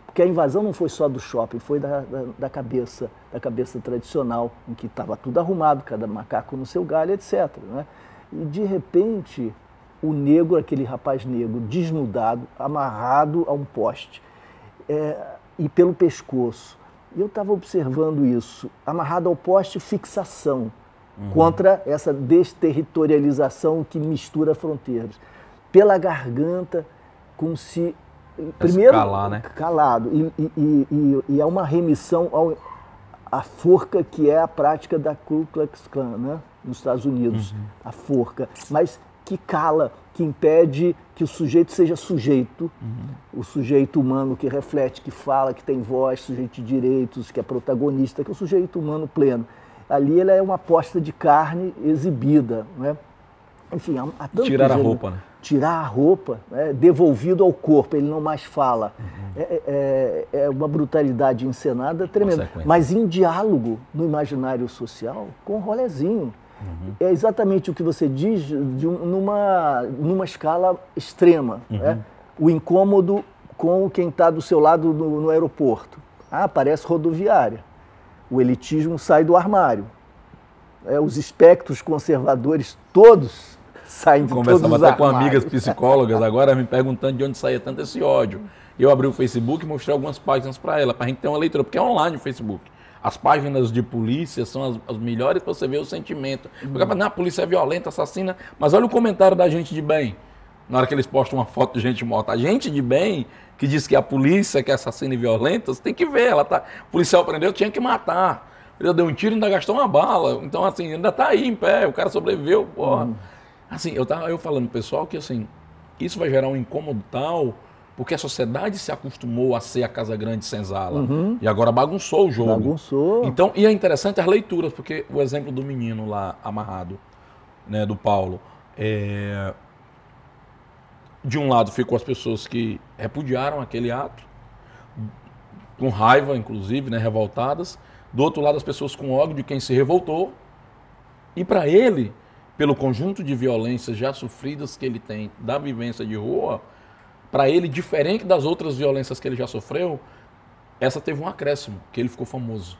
Porque a invasão não foi só do shopping, foi da cabeça tradicional, em que estava tudo arrumado, cada macaco no seu galho, etc. Né? E, de repente, o negro, aquele rapaz negro, desnudado, amarrado a um poste, e pelo pescoço. E eu estava observando isso, amarrado ao poste, fixação, contra essa desterritorialização que mistura fronteiras. Pela garganta, como se... Primeiro, calar, né? Calado. E há uma remissão à forca, que é a prática da Ku Klux Klan, né? Nos Estados Unidos, a forca. Mas que cala, que impede que o sujeito seja sujeito, o sujeito humano que reflete, que fala, que tem voz, sujeito de direitos, que é protagonista, que é o sujeito humano pleno. Ali ele é uma posta de carne exibida, né? Enfim, há tanto tirar a roupa, né? Tirar a roupa, né? Devolvido ao corpo, ele não mais fala. É uma brutalidade encenada tremenda, mas em diálogo no imaginário social com o rolezinho. É exatamente o que você diz numa escala extrema. Né? O incômodo com quem está do seu lado no aeroporto. Parece rodoviária. O elitismo sai do armário. Os espectros conservadores todos saem de todos os Conversava até com armários. amigas psicólogas agora me perguntando de onde saía tanto esse ódio. Eu abri o Facebook e mostrei algumas páginas para ela, para a gente ter uma leitura, porque é online o Facebook. As páginas de polícia são as melhores para você ver o sentimento. Porque a polícia é violenta, assassina, mas olha o comentário da gente de bem. Na hora que eles postam uma foto de gente morta. A gente de bem, que diz que a polícia que é assassina e violenta, você tem que ver. O policial prendeu, tinha que matar. Ele deu um tiro e ainda gastou uma bala. Então, assim, ainda tá aí em pé, o cara sobreviveu, porra. Assim, eu falando pro pessoal que, assim, isso vai gerar um incômodo tal, porque a sociedade se acostumou a ser a Casa Grande senzala. E agora bagunçou o jogo. Bagunçou. Então, e é interessante as leituras, porque o exemplo do menino lá amarrado, né, do Paulo, de um lado ficou as pessoas que repudiaram aquele ato, com raiva, inclusive, né, revoltadas. Do outro lado, as pessoas com ódio de quem se revoltou. E para ele, pelo conjunto de violências já sofridas que ele tem da vivência de rua, para ele, diferente das outras violências que ele já sofreu, essa teve um acréscimo, que ele ficou famoso.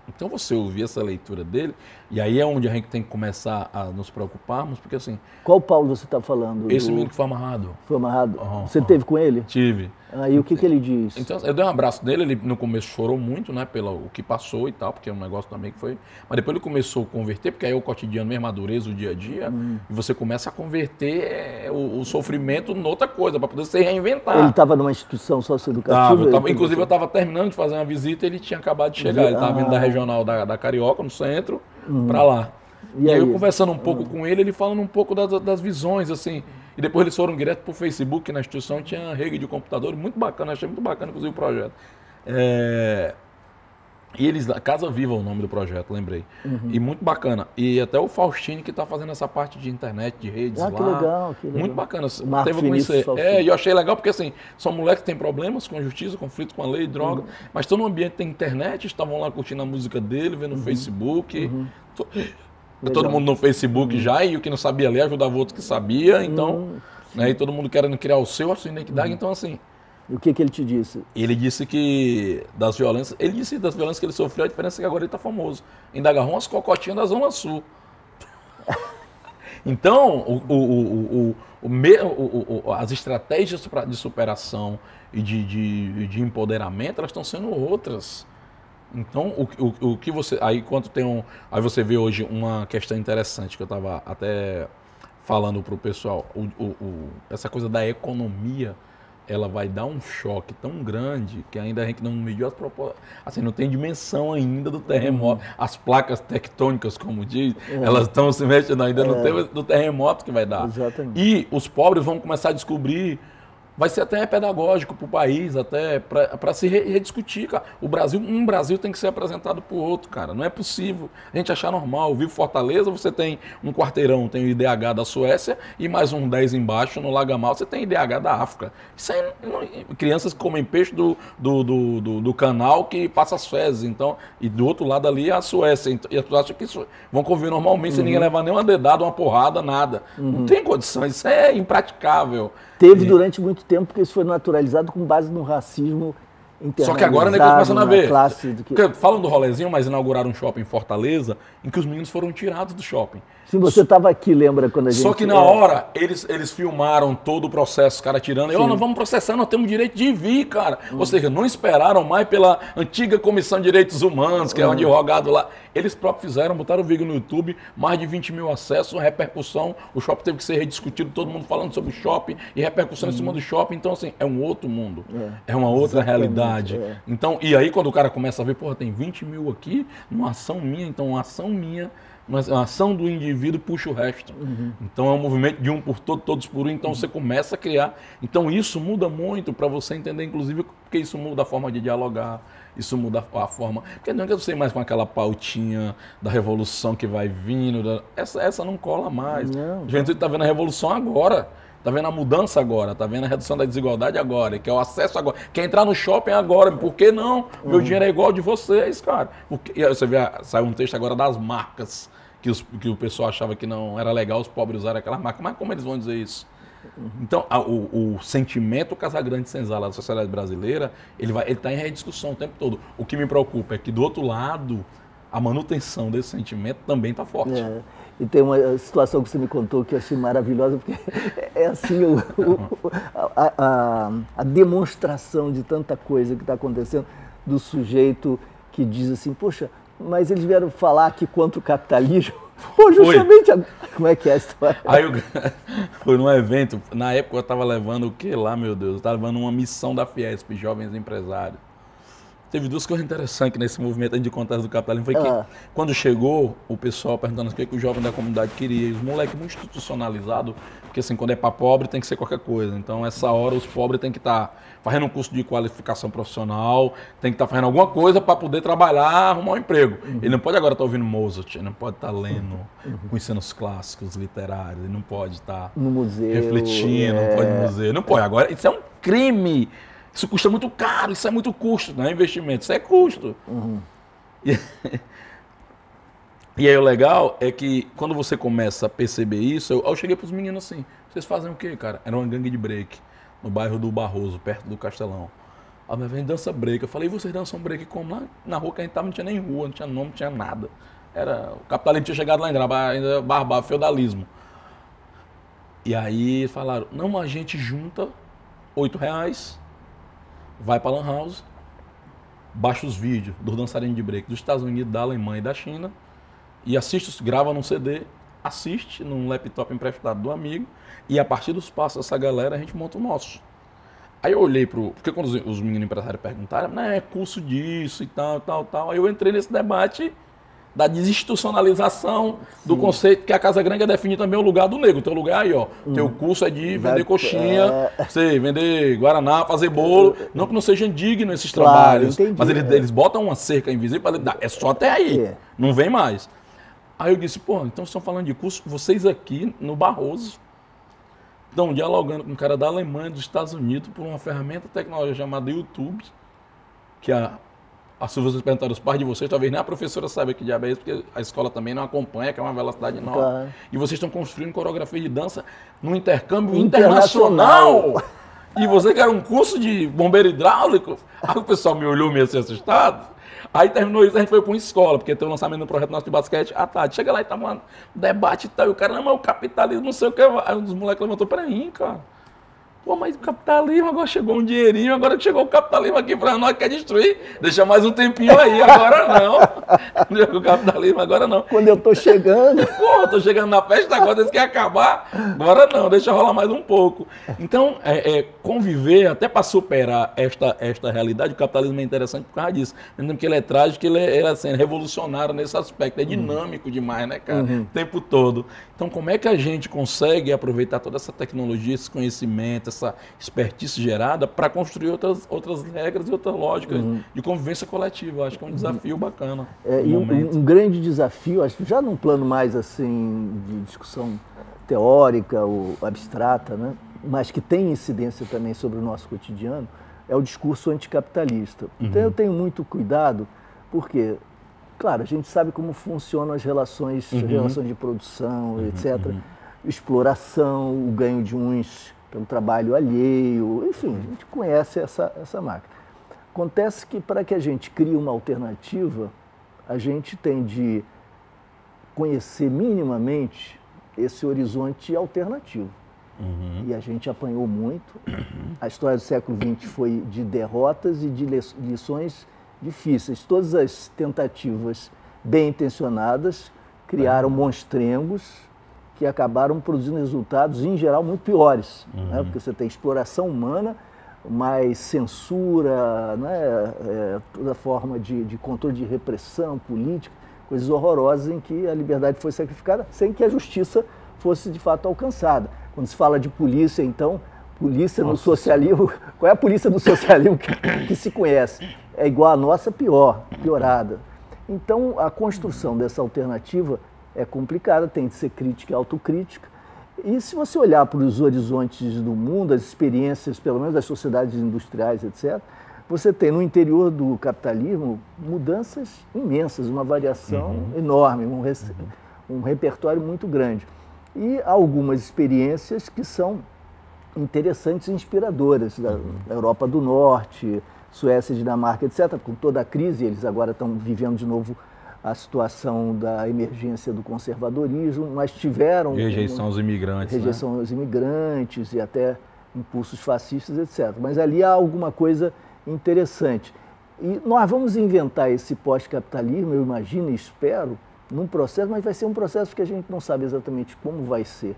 Então você ouvir essa leitura dele, e aí é onde a gente tem que começar a nos preocuparmos, porque assim... Qual Paulo você está falando? Esse menino que foi amarrado. Foi amarrado? Você teve com ele? Tive. Aí o que ele disse? Então eu dei um abraço nele, ele no começo chorou muito, né, pelo o que passou e tal, porque é um negócio também que foi... Mas depois ele começou a converter, porque aí é o cotidiano mesmo, a dureza, o dia a dia, e você começa a converter o sofrimento noutra coisa, para poder se reinventar. Ele estava numa instituição socioeducativa? Inclusive eu estava terminando de fazer uma visita e ele tinha acabado de chegar, ele estava vindo da regional da Carioca, no centro, para lá. E aí eu conversando um pouco com ele falando um pouco das visões, assim. E depois eles foram direto pro Facebook, na instituição tinha rede de computador, muito bacana, achei muito bacana, inclusive, o projeto. E eles, Casa Viva é o nome do projeto, lembrei. E muito bacana. E até o Faustino que está fazendo essa parte de internet, de redes lá. Que legal, que legal. Muito bacana. Teve a conhecer. E eu achei legal porque, assim, são moleques que têm problemas com a justiça, conflitos com a lei, droga, mas estão no ambiente, tem internet, estavam lá curtindo a música dele, vendo no Facebook. Todo mundo no Facebook já, e o que não sabia ler ajudava o outro que sabia, então, né, e todo mundo querendo criar o seu, a sua identidade, então assim... E o que ele te disse? Ele disse que das violências que ele sofreu, a diferença é que agora ele está famoso. Ainda agarrou umas cocotinhas da Zona Sul. Então, as estratégias de superação e de empoderamento, elas estão sendo outras. Então, o que você... Aí você vê hoje uma questão interessante que eu estava até falando para o pessoal. Essa coisa da economia, ela vai dar um choque tão grande que ainda a gente não mediu as propostas. Assim, não tem dimensão ainda do terremoto. As placas tectônicas, como diz, elas estão se mexendo ainda no tema do terremoto que vai dar. Exatamente. E os pobres vão começar a descobrir. Vai ser até pedagógico para o país, até para se rediscutir, cara. Um Brasil tem que ser apresentado para o outro, cara. Não é possível a gente achar normal. Vivo Fortaleza, você tem um quarteirão, tem o IDH da Suécia e mais um 10 embaixo no Lagamal, você tem IDH da África. Isso aí, crianças que comem peixe do canal que passa as fezes, então, e do outro lado ali é a Suécia. Então, e as pessoas acham que isso vão conviver normalmente sem ninguém levar nenhuma dedada, uma porrada, nada. Não tem condições, isso é impraticável. Teve durante muito tempo, porque isso foi naturalizado com base no racismo internalizado. Só que agora nem começando a ver. Porque, falam do rolezinho, mas inauguraram um shopping em Fortaleza, em que os meninos foram tirados do shopping. Sim, você estava aqui, lembra quando a gente... Só que na hora, eles filmaram todo o processo, os caras tirando. E, nós vamos processar, nós temos direito de vir, cara. Ou seja, não esperaram mais pela antiga Comissão de Direitos Humanos, que é um advogado lá. Eles próprios fizeram, botaram o vídeo no YouTube, mais de 20 mil acessos, repercussão. O shopping teve que ser rediscutido, todo mundo falando sobre o shopping e repercussão em cima do shopping. Então, assim, é um outro mundo. É uma outra realidade. Então, e aí, quando o cara começa a ver, porra, tem 20 mil aqui, numa ação minha, então uma ação minha... Mas a ação do indivíduo puxa o resto. Então é um movimento de um por todo, todos por um. Então você começa a criar. Então isso muda muito para você entender, inclusive, porque isso muda a forma de dialogar, isso muda a forma. Porque não é que eu sei mais com aquela pautinha da revolução que vai vindo. Essa não cola mais. A gente está vendo a revolução agora. Está vendo a mudança agora, está vendo a redução da desigualdade agora, que é o acesso agora. Quer entrar no shopping agora, por que não? Meu dinheiro é igual ao de vocês, cara. E aí você vê, saiu um texto agora das marcas, que o pessoal achava que não era legal os pobres usarem aquela marca. Mas como eles vão dizer isso? Então, o sentimento Casagrande Senzala da sociedade brasileira, ele está em rediscussão o tempo todo. O que me preocupa é que do outro lado a manutenção desse sentimento também está forte. É. E tem uma situação que você me contou que eu achei maravilhosa, porque é assim a demonstração de tanta coisa que está acontecendo do sujeito que diz assim, poxa, mas eles vieram falar aqui contra o capitalismo. Pô, justamente, como é que é a história? Aí foi num evento, na época eu estava levando o que lá, meu Deus? Eu estava levando uma missão da Fiesp, Jovens Empresários. Teve duas coisas interessantes nesse movimento de contas do capitalismo. Foi que quando chegou o pessoal perguntando o que o jovem da comunidade queria, e os moleques muito institucionalizados, porque assim, quando é para pobre tem que ser qualquer coisa. Então, essa hora os pobres têm que estar fazendo um curso de qualificação profissional, tem que estar fazendo alguma coisa para poder trabalhar, arrumar um emprego. Ele não pode agora estar ouvindo Mozart, ele não pode estar lendo, conhecendo os clássicos literários, ele não pode estar no museu, refletindo, não pode ir no museu. Não pode. Agora, isso é um crime. Isso custa muito caro, isso é muito custo, não é investimento, isso é custo. E aí o legal é que quando você começa a perceber isso, eu cheguei para os meninos assim, vocês fazem o quê, cara? Era uma gangue de break, no bairro do Barroso, perto do Castelão. A minha vem dança break, eu falei, e vocês dançam break como? Lá na rua que a gente tava não tinha nem rua, não tinha nome, não tinha nada. O capitalismo tinha chegado lá ainda barbado, feudalismo. E aí falaram, não, a gente junta R$8, vai para a Lan House, baixa os vídeos dos dançarinos de break dos Estados Unidos, da Alemanha e da China e assiste, grava num CD, assiste num laptop emprestado do amigo e a partir dos passos dessa galera a gente monta o nosso. Aí eu olhei porque quando os meninos empresários perguntaram, né, curso disso e tal, aí eu entrei nesse debate da desinstitucionalização do conceito que a Casa Grande é definir também o lugar do negro. O teu lugar aí, ó. Teu curso é de vender coxinha, sei, vender guaraná, fazer bolo. Não que não sejam dignos esses trabalhos, mas eles botam uma cerca invisível para dizer, é só até aí, não vem mais. Aí eu disse, pô, então vocês estão falando de curso, vocês aqui no Barroso estão dialogando com um cara da Alemanha, dos Estados Unidos, por uma ferramenta tecnológica chamada YouTube, que se vocês perguntarem os pais de vocês, talvez nem a professora saiba que diabo é isso, porque a escola também não acompanha, que é uma velocidade enorme. Claro. E vocês estão construindo coreografia de dança num intercâmbio internacional. E você quer um curso de bombeiro hidráulico? Aí o pessoal me olhou meio assim assustado. Aí terminou isso, a gente foi para uma escola, porque tem o lançamento do projeto nosso de basquete à tarde. Chega lá e tá um debate e tal, e o cara, não, mas o capitalismo, não sei o que. Aí um dos moleques levantou, peraí, cara. Pô, mas o capitalismo, agora chegou um dinheirinho, agora que chegou o capitalismo aqui para nós, quer destruir, deixa mais um tempinho aí, agora não. O capitalismo, agora não. Quando eu tô chegando. Pô, eu tô chegando na festa, agora eles querem acabar, agora não, deixa rolar mais um pouco. Então, conviver, até para superar esta realidade, o capitalismo é interessante por causa disso. Mesmo que ele é trágico, ele é assim, revolucionário nesse aspecto, é dinâmico demais, né, cara? O tempo todo. Então, como é que a gente consegue aproveitar toda essa tecnologia, esse conhecimento, essa expertise gerada para construir outras regras e outras lógicas de convivência coletiva? Acho que é um desafio bacana. E um grande desafio, acho que já num plano mais assim de discussão teórica ou abstrata, né? Mas que tem incidência também sobre o nosso cotidiano, é o discurso anticapitalista. Então eu tenho muito cuidado, porque, claro, a gente sabe como funcionam as relações de produção, etc. Exploração, o ganho de uns pelo trabalho alheio, enfim, a gente conhece essa máquina. Acontece que para que a gente crie uma alternativa, a gente tem de conhecer minimamente esse horizonte alternativo. E a gente apanhou muito. A história do século XX foi de derrotas e de lições difíceis. Todas as tentativas bem intencionadas criaram monstrengos que acabaram produzindo resultados, em geral, muito piores. Né? Porque você tem exploração humana, mais censura, né? Toda forma de controle de repressão política, coisas horrorosas em que a liberdade foi sacrificada sem que a justiça fosse, de fato, alcançada. Quando se fala de polícia, então, polícia no socialismo, qual é a polícia do socialismo que se conhece? É igual à nossa, piorada. Então, a construção dessa alternativa é complicada, tem de ser crítica e autocrítica. E se você olhar para os horizontes do mundo, as experiências, pelo menos das sociedades industriais, etc., você tem no interior do capitalismo mudanças imensas, uma variação enorme, um repertório muito grande. E algumas experiências que são interessantes e inspiradoras, da Europa do Norte, Suécia, Dinamarca, etc., com toda a crise, eles agora estão vivendo de novo a situação da emergência do conservadorismo, mas tiveram... Rejeição aos imigrantes, rejeição aos imigrantes e até impulsos fascistas, etc. Mas ali há alguma coisa interessante. E nós vamos inventar esse pós-capitalismo, eu imagino e espero, num processo, mas vai ser um processo que a gente não sabe exatamente como vai ser.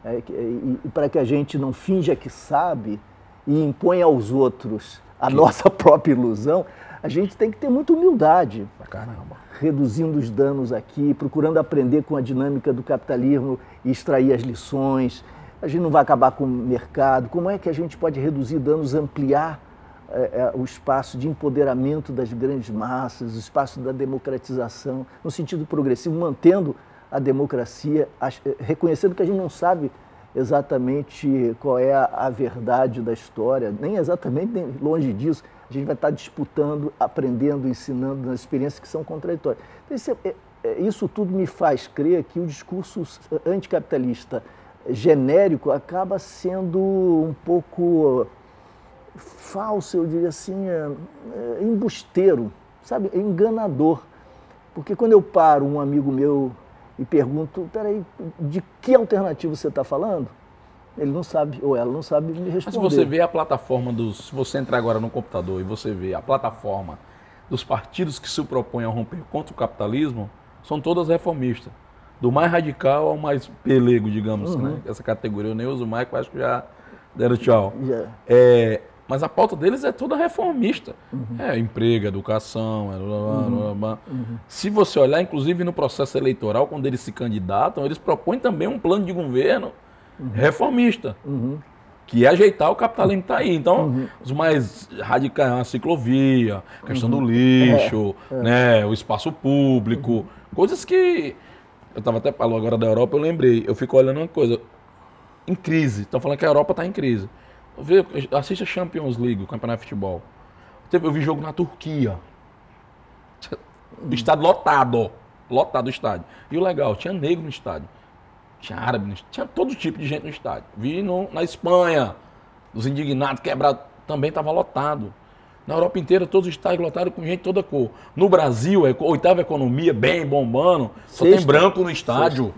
E para que a gente não finja que sabe e impõe aos outros a nossa própria ilusão, a gente tem que ter muita humildade. Caramba. Reduzindo os danos aqui, procurando aprender com a dinâmica do capitalismo e extrair as lições. A gente não vai acabar com o mercado. Como é que a gente pode reduzir danos, ampliar o espaço de empoderamento das grandes massas, o espaço da democratização, no sentido progressivo, mantendo a democracia, reconhecendo que a gente não sabe exatamente qual é a verdade da história, nem exatamente nem longe disso. A gente vai estar disputando, aprendendo, ensinando nas experiências que são contraditórias. Então, isso tudo me faz crer que o discurso anticapitalista genérico acaba sendo um pouco falso, eu diria assim, embusteiro, sabe, enganador. Porque quando eu paro um amigo meu e pergunto, peraí, de que alternativa você está falando? Ele não sabe, ou ela não sabe me responder. Mas se você vê a plataforma se você entrar agora no computador e você vê a plataforma dos partidos que se propõem a romper contra o capitalismo, são todas reformistas. Do mais radical ao mais pelego, digamos, né? Essa categoria eu nem uso mais, que eu acho que já deram tchau. Mas a pauta deles é toda reformista. Emprego, educação, Se você olhar, inclusive no processo eleitoral, quando eles se candidatam, eles propõem também um plano de governo reformista, que é ajeitar o capitalismo que está aí. Então, os mais radicais, a ciclovia, a questão do lixo, né, o espaço público, coisas que... Eu estava até falando agora da Europa, eu lembrei, eu fico olhando uma coisa, em crise, estão falando que a Europa está em crise. Assista a Champions League, o campeonato de futebol. Eu vi jogo na Turquia. O estádio lotado o estádio. E o legal, tinha negro no estádio. Tinha árabe, tinha todo tipo de gente no estádio. Vi na Espanha, os indignados, quebrados, também estava lotado. Na Europa inteira, todos os estádios lotados com gente de toda cor. No Brasil, oitava economia, bem bombando, só tem branco no estádio.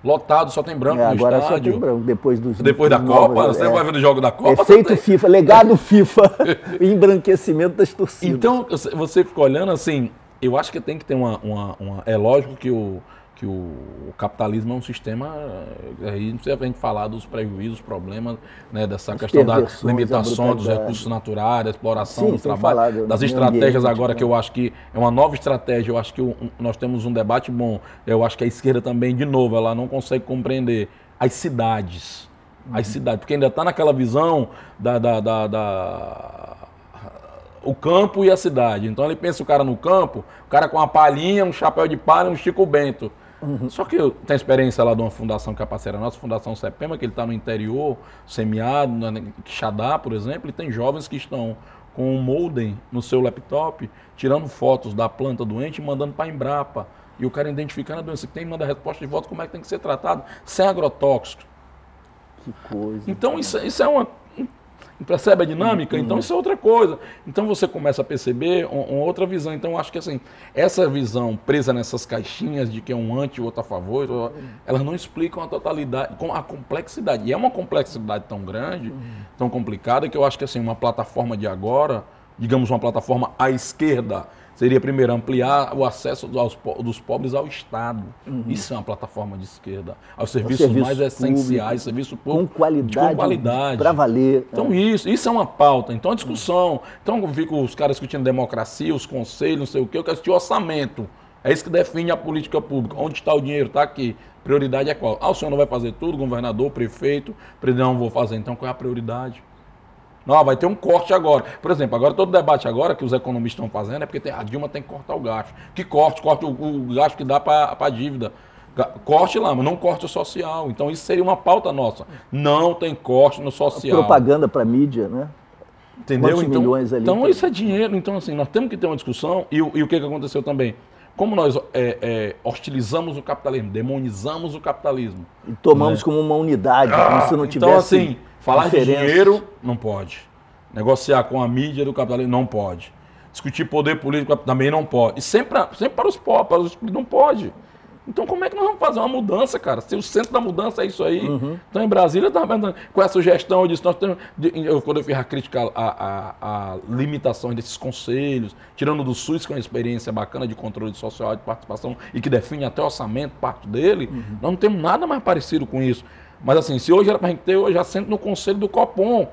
Lotado, só tem branco no agora estádio. Só tem branco. Depois da Copa, você vai ver o jogo da Copa. Efeito FIFA, legado FIFA, embranquecimento das torcidas. Então, você fica olhando assim, eu acho que tem que ter é lógico que o capitalismo é um sistema, aí não precisa a gente falar dos prejuízos, problemas, né, dessa questão da limitação dos recursos naturais, da exploração do trabalho, das estratégias agora, que eu acho que é uma nova estratégia, eu acho que nós temos um debate bom, eu acho que a esquerda também, de novo, ela não consegue compreender as cidades, porque ainda está naquela visão o campo e a cidade. Então ele pensa o cara no campo, o cara com uma palhinha, um chapéu de palha, um Chico Bento. Só que eu tenho experiência lá de uma fundação que é parceira nossa, Fundação CEPEMA, que ele está no interior, semiárido, Quixadá, por exemplo, e tem jovens que estão com um modem no seu laptop, tirando fotos da planta doente e mandando para a Embrapa. E o cara identificando a doença que tem, manda a resposta de volta, como é que tem que ser tratado, sem agrotóxicos. Que coisa. Então isso é uma... Percebe a dinâmica? Então isso é outra coisa. Então você começa a perceber uma outra visão. Então eu acho que assim, essa visão presa nessas caixinhas de que é um anti, o outro a favor, elas não explicam a totalidade, a complexidade. E é uma complexidade tão grande, tão complicada, que eu acho que assim, uma plataforma de agora, digamos uma plataforma à esquerda, seria primeiro ampliar o acesso dos pobres ao Estado. Isso é uma plataforma de esquerda. Aos serviços mais essenciais, serviço público. Com qualidade. Para valer. Então isso é uma pauta. Então a discussão. Então eu fico os caras discutindo democracia, os conselhos, não sei o quê, eu quero discutir orçamento. É isso que define a política pública. Onde está o dinheiro? Está aqui. Prioridade é qual? O senhor não vai fazer tudo, governador, prefeito, não vou fazer. Então qual é a prioridade? Não, vai ter um corte agora. Por exemplo, agora todo debate agora que os economistas estão fazendo é porque a Dilma tem que cortar o gasto. Que corte o gasto que dá para a dívida. Corte lá, mas não corte o social. Então isso seria uma pauta nossa. Não tem corte no social. Propaganda para a mídia, né? Entendeu? Quantos milhões ali? Então isso é dinheiro. Então assim, nós temos que ter uma discussão. E o que aconteceu também? Como nós hostilizamos o capitalismo, demonizamos o capitalismo. E tomamos como uma unidade, como se não tivesse... Então assim... Falar de dinheiro, não pode. Negociar com a mídia do capitalismo, não pode. discutir poder político também não pode. E sempre para os pobres, para os excluídos, não pode. Então como é que nós vamos fazer uma mudança, cara? Se o centro da mudança é isso aí. Então em Brasília, com essa sugestão, eu disse, quando eu fiz a crítica à limitação desses conselhos, tirando do SUS, que é uma experiência bacana de controle social e de participação, e que define até o orçamento, parte dele, nós não temos nada mais parecido com isso. Mas assim, se hoje era para a gente ter hoje assento no conselho do Copom,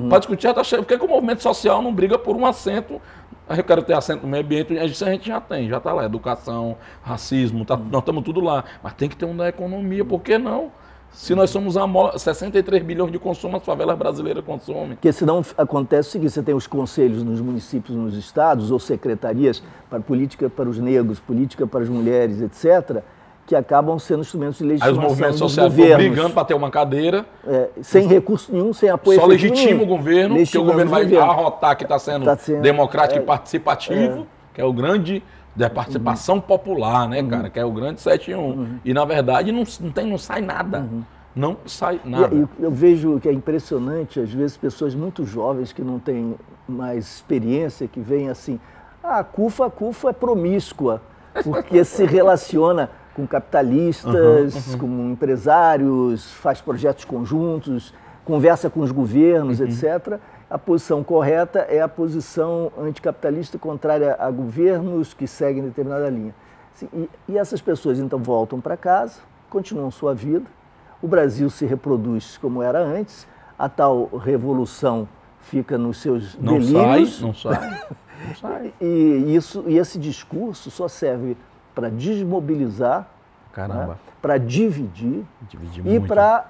para discutir a taxa, por que o movimento social não briga por um assento? Eu quero ter assento no meio ambiente, isso a gente já tem, já está lá, educação, racismo, nós estamos tudo lá. Mas tem que ter um da economia, por que não? Se nós somos 63 bilhões de consumo, as favelas brasileiras consomem. Porque senão acontece o seguinte, você tem os conselhos nos municípios, nos estados, ou secretarias para política para os negros, política para as mulheres, etc., que acabam sendo instrumentos de legislação. Aí os movimentos sociais estão brigando para ter uma cadeira. Sem recurso nenhum, sem apoio. Só legitima o governo, porque o governo vai arrotar que está sendo democrático e participativo, que é o grande da participação popular, né, cara? Que é o grande 7-1. E, na verdade, não sai nada. Não sai nada. Eu vejo que é impressionante, às vezes, pessoas muito jovens que não têm mais experiência, que veem assim, a CUFA é promíscua, porque se relaciona com capitalistas, com empresários, faz projetos conjuntos, conversa com os governos, etc. A posição correta é a posição anticapitalista contrária a governos que seguem determinada linha. E essas pessoas então voltam para casa, continuam sua vida, o Brasil se reproduz como era antes, a tal revolução fica nos seus delírios. Não sai. E esse discurso só serve para desmobilizar, né, para dividir e para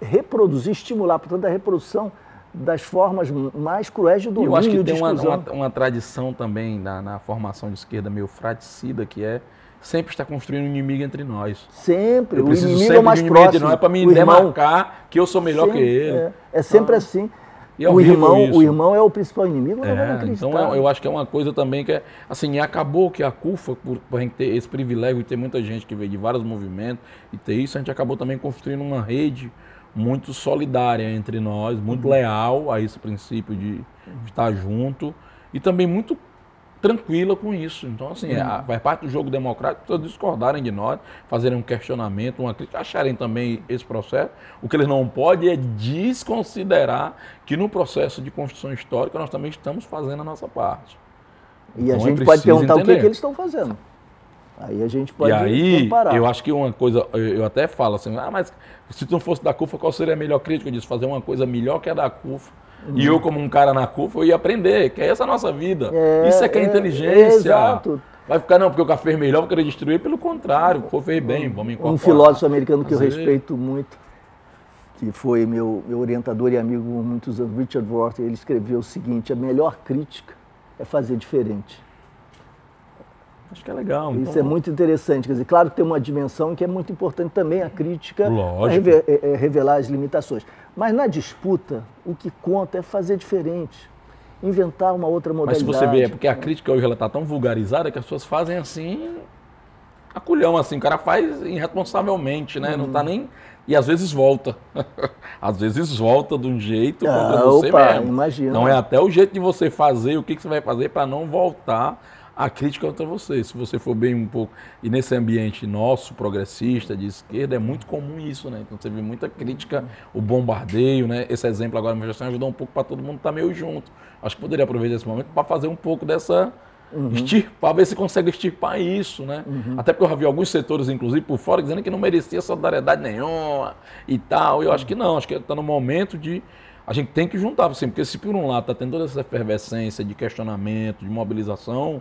reproduzir, estimular, portanto, a reprodução das formas mais cruéis de domínio. Eu acho que tem exclusão. uma tradição também na formação de esquerda meio fraticida, que é sempre estar construindo um inimigo entre nós. Sempre, o inimigo é o mais próximo. Não é para me demarcar que eu sou melhor que ele. É sempre assim. E o irmão é o principal inimigo, não vamos acreditar. Então eu acho que é uma coisa também que assim, acabou que a CUFA, por a gente ter esse privilégio de ter muita gente que veio de vários movimentos e ter isso, a gente acabou também construindo uma rede muito solidária entre nós, muito leal a esse princípio de estar junto e também muito tranquila com isso. Então, assim, faz parte do jogo democrático, pessoas discordarem de nós, fazerem um questionamento, uma crítica, acharem também esse processo. O que eles não podem é desconsiderar que no processo de construção histórica nós também estamos fazendo a nossa parte. E então, a gente pode perguntar o que eles estão fazendo. Aí a gente pode comparar. Eu acho que uma coisa, eu até falo assim, mas se tu não fosse da CUFA, qual seria a melhor crítica? Eu disse, fazer uma coisa melhor que a da CUFA. E eu, como um cara na CUFA, eu ia aprender, que é essa a nossa vida. Isso é que é inteligência. Exato. Vai ficar, não, porque o café fez melhor, vou querer destruir, pelo contrário, o fez bem, vamos incorporar. Um filósofo americano que eu respeito muito, que foi meu orientador e amigo por muitos anos, Richard Rorty, ele escreveu o seguinte, a melhor crítica é fazer diferente. Acho que é legal. Isso então é muito interessante. Quer dizer, claro que tem uma dimensão que é muito importante também, a crítica, revelar as limitações. Mas na disputa, o que conta é fazer diferente, inventar uma outra modalidade. Mas se você vê, é porque a crítica hoje está tão vulgarizada que as pessoas fazem assim, a culhão, assim, o cara faz irresponsavelmente, né? Não tá nem... E às vezes volta. Às vezes volta de um jeito contra você mesmo. Imagina. Então é até o jeito de você fazer, o que você vai fazer para não voltar a crítica contra você. Se você for bem um pouco... E nesse ambiente nosso, progressista, de esquerda, é muito comum isso, né? Então você vê muita crítica, o bombardeio, né? Esse exemplo agora na gestão ajudou um pouco para todo mundo estar meio junto. Acho que poderia aproveitar esse momento para fazer um pouco dessa... Extirpar, ver se consegue extirpar isso, né? Até porque eu já vi alguns setores, inclusive, por fora, dizendo que não merecia solidariedade nenhuma e tal. Eu acho que não, acho que está no momento de... A gente tem que juntar, assim, porque se por um lado está tendo toda essa efervescência de questionamento, de mobilização,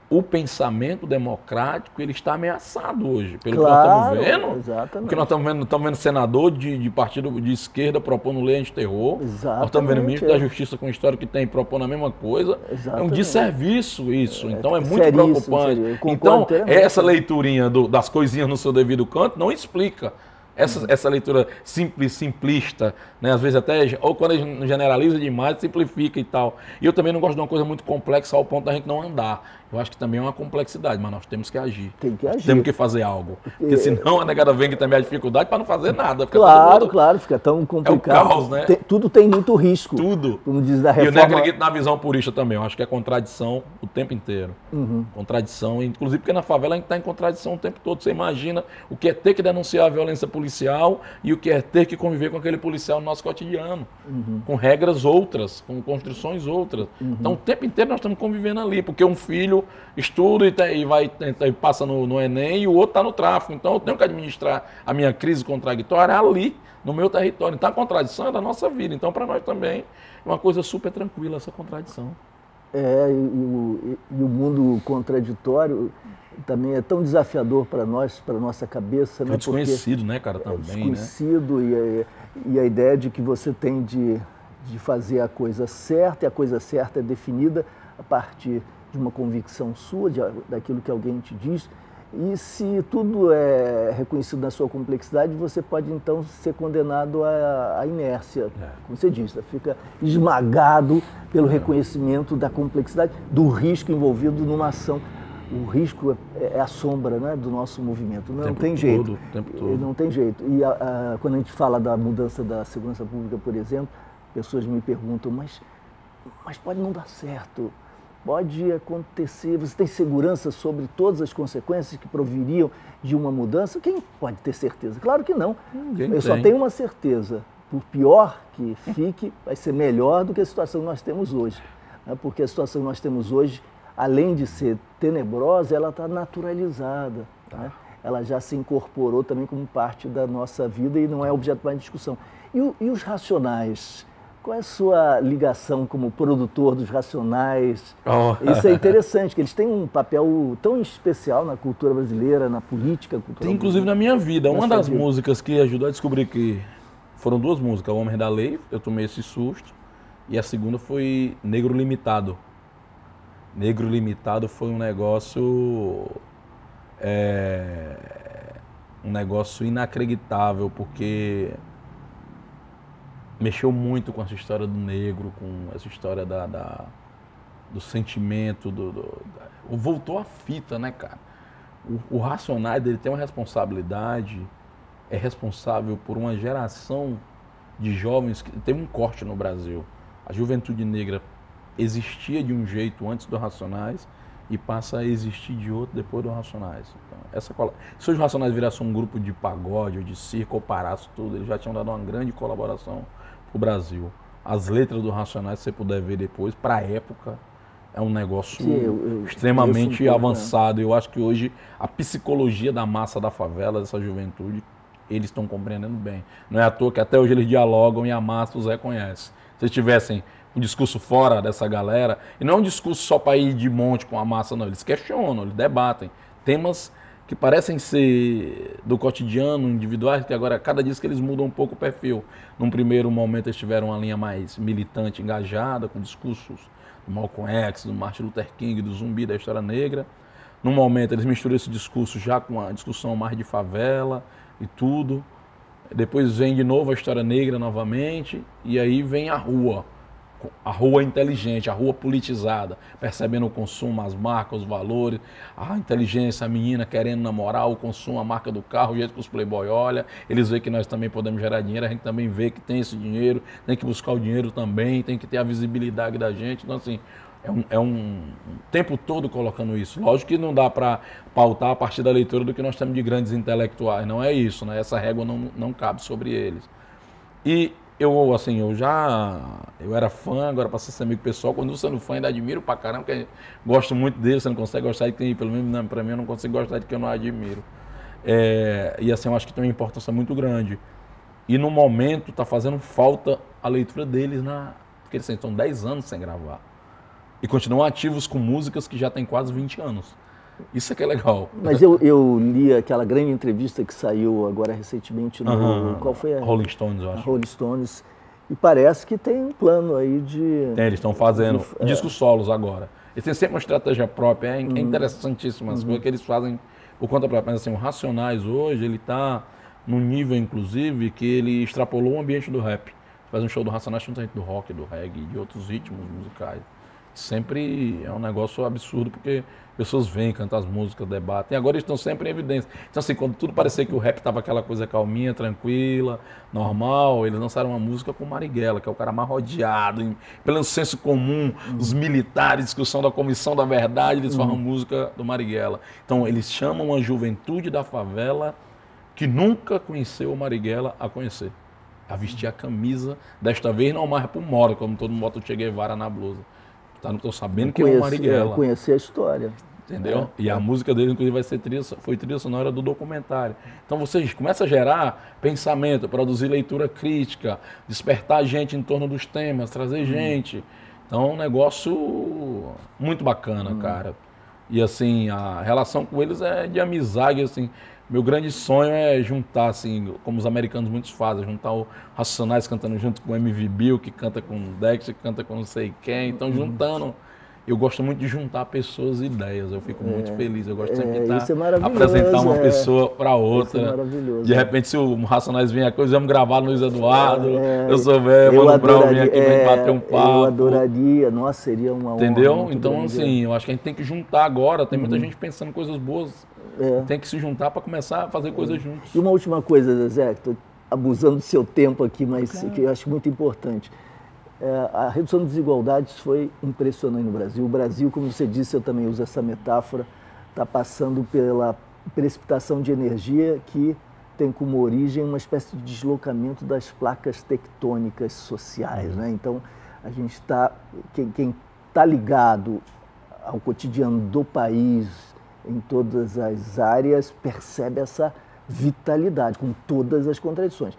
o pensamento democrático ele está ameaçado hoje, pelo que nós estamos vendo. Exatamente. Porque nós estamos vendo senador de partido de esquerda propondo lei anti-terror. Nós estamos vendo ministro da Justiça com história que tem propondo a mesma coisa. Exatamente. É um desserviço isso. Então é muito preocupante. Então, essa leiturinha das coisinhas no seu devido canto não explica. Essa leitura simplista, né? Às vezes até, ou quando a gente generaliza demais, simplifica e tal. E eu também não gosto de uma coisa muito complexa ao ponto da gente não andar. Eu acho que também é uma complexidade, mas nós temos que agir. Tem que agir. Temos que fazer algo. Porque senão a negada vem que também a dificuldade para não fazer nada. Fica Claro, fica tão complicado. É um caos, né? Tudo tem muito risco. Tudo. Como diz da E eu reforma. nem acredito na visão purista também. Eu acho que é contradição o tempo inteiro. Contradição, inclusive porque na favela a gente está em contradição o tempo todo. Você imagina o que é ter que denunciar a violência policial e o que é ter que conviver com aquele policial no nosso cotidiano. Com regras outras, com construções outras. Então o tempo inteiro nós estamos convivendo ali, porque um filho estuda e passa no Enem e o outro está no tráfico. Então eu tenho que administrar a minha crise contraditória ali, no meu território. Então a contradição é da nossa vida. Então para nós também é uma coisa super tranquila essa contradição. E o mundo contraditório também é tão desafiador para nós, para a nossa cabeça. É desconhecido, né, cara, também. Desconhecido, né? E a ideia de que você tem de fazer a coisa certa, e a coisa certa é definida a partir de uma convicção sua, daquilo que alguém te diz. E se tudo é reconhecido na sua complexidade, você pode então ser condenado à inércia, como você diz, fica esmagado pelo reconhecimento da complexidade, do risco envolvido numa ação. O risco é a sombra, né, do nosso movimento, não tem jeito. O tempo todo. Não tem jeito. E quando a gente fala da mudança da segurança pública, por exemplo, pessoas me perguntam, mas pode não dar certo. Pode acontecer, você tem segurança sobre todas as consequências que proviriam de uma mudança? Quem pode ter certeza? Claro que não. Eu só tenho uma certeza, por pior que fique, vai ser melhor do que a situação que nós temos hoje. Porque a situação que nós temos hoje, além de ser tenebrosa, ela está naturalizada. Ela já se incorporou também como parte da nossa vida e não é objeto mais de discussão. E os Racionais? Qual é a sua ligação como produtor dos Racionais? Isso é interessante, que eles têm um papel tão especial na cultura brasileira, na política cultural. Tem, inclusive na minha vida. Uma das músicas que ajudou a descobrir que foram duas músicas, O Homem da Lei, eu tomei esse susto, e a segunda foi Negro Limitado. Negro Limitado foi um negócio inacreditável, porque mexeu muito com essa história do negro, com essa história do sentimento, voltou à fita, né, cara? O Racionais, ele tem uma responsabilidade, é responsável por uma geração de jovens que tem um corte no Brasil. A juventude negra existia de um jeito antes do Racionais e passa a existir de outro depois do Racionais. Então, se os Racionais virassem um grupo de pagode ou de circo ou parasse tudo, eles já tinham dado uma grande colaboração para o Brasil. As letras do Racionais, se você puder ver depois, para a época, é um negócio extremamente avançado. Eu acho que hoje a psicologia da massa da favela, dessa juventude, eles estão compreendendo bem. Não é à toa que até hoje eles dialogam e a massa os reconhece. Se eles tivessem um discurso fora dessa galera, e não é um discurso só para ir de monte com a massa, não. Eles questionam, eles debatem. Temas que parecem ser do cotidiano, individuais, que agora, cada dia que eles mudam um pouco o perfil. Num primeiro momento, eles tiveram uma linha mais militante, engajada, com discursos do Malcolm X, do Martin Luther King, do Zumbi, da História Negra. Num momento, eles misturam esse discurso já com uma discussão mais de favela e tudo. Depois vem de novo a História Negra novamente, e aí vem a rua inteligente, a rua politizada, percebendo o consumo, as marcas, os valores, a inteligência, a menina querendo namorar, o consumo, a marca do carro, o jeito que os playboy olham, eles veem que nós também podemos gerar dinheiro, a gente também vê que tem esse dinheiro, tem que buscar o dinheiro também, tem que ter a visibilidade da gente. Então, assim, é um tempo todo colocando isso. Lógico que não dá para pautar a partir da leitura do que nós temos de grandes intelectuais, não é isso, né? Essa régua não cabe sobre eles. E eu era fã, agora passei a ser amigo pessoal. Quando você não fã, ainda admiro pra caramba, porque gosto muito dele, você não consegue gostar de quem, pelo menos pra mim, eu não consigo gostar de quem eu não admiro. E assim, eu acho que tem uma importância muito grande. E no momento tá fazendo falta a leitura deles, porque eles estão 10 anos sem gravar. E continuam ativos com músicas que já tem quase 20 anos. Isso é que é legal. Mas eu li aquela grande entrevista que saiu agora recentemente no... Qual foi a... Rolling Stones, eu acho. Rolling Stones. E parece que tem um plano aí de... Eles estão fazendo discos solos agora. Eles têm sempre uma estratégia própria. É interessantíssimo as coisas que eles fazem por conta própria. Mas assim, o Racionais hoje, ele está num nível, inclusive, que ele extrapolou o ambiente do rap. Faz um show do Racionais, tem gente do rock, do reggae, de outros ritmos musicais. sempre é um negócio absurdo, porque pessoas vêm, cantam as músicas, debatem, e agora eles estão sempre em evidência. Então, assim, quando tudo parecia que o rap tava aquela coisa calminha, tranquila, normal, eles lançaram uma música com o Marighella, que é o cara mais rodeado, pelo senso comum, os militares, discussão da Comissão da Verdade, eles falam música do Marighella. Então, eles chamam a juventude da favela que nunca conheceu o Marighella a conhecer. A vestir a camisa, desta vez não mais pro Mora, como todo mundo bota o Che Guevara na blusa. Tá, não tô sabendo que é o Marighella. Conhecer a história. Entendeu? E a música dele, inclusive, foi trilha sonora do documentário. Então você começa a gerar pensamento, produzir leitura crítica, despertar gente em torno dos temas, trazer gente. Então é um negócio muito bacana, cara. E assim, a relação com eles é de amizade, assim. Meu grande sonho é juntar, assim, como os americanos muitos fazem, juntar o Racionais cantando junto com o MV Bill, que canta com o Dex, que canta com não sei quem. Então, juntando. Eu gosto muito de juntar pessoas e ideias. Eu fico muito feliz. Eu gosto sempre de apresentar uma pessoa para outra. Isso é maravilhoso. De repente, se o Racionais vier aqui, vamos gravar no Luiz Eduardo. Eu sou velho, Mano Brown vem aqui pra bater um papo. Eu adoraria. Nossa, seria uma honra. Entendeu? Então, grande. Assim, eu acho que a gente tem que juntar agora. Tem muita gente pensando em coisas boas. Tem que se juntar para começar a fazer coisas juntos. E uma última coisa, Zezé, estou abusando do seu tempo aqui, mas que eu acho muito importante. A redução de desigualdades foi impressionante no Brasil. O Brasil, como você disse, eu também uso essa metáfora, está passando pela precipitação de energia que tem como origem uma espécie de deslocamento das placas tectônicas sociais, né? Então, a gente está... Quem está ligado ao cotidiano do país, em todas as áreas, percebe essa vitalidade, com todas as contradições.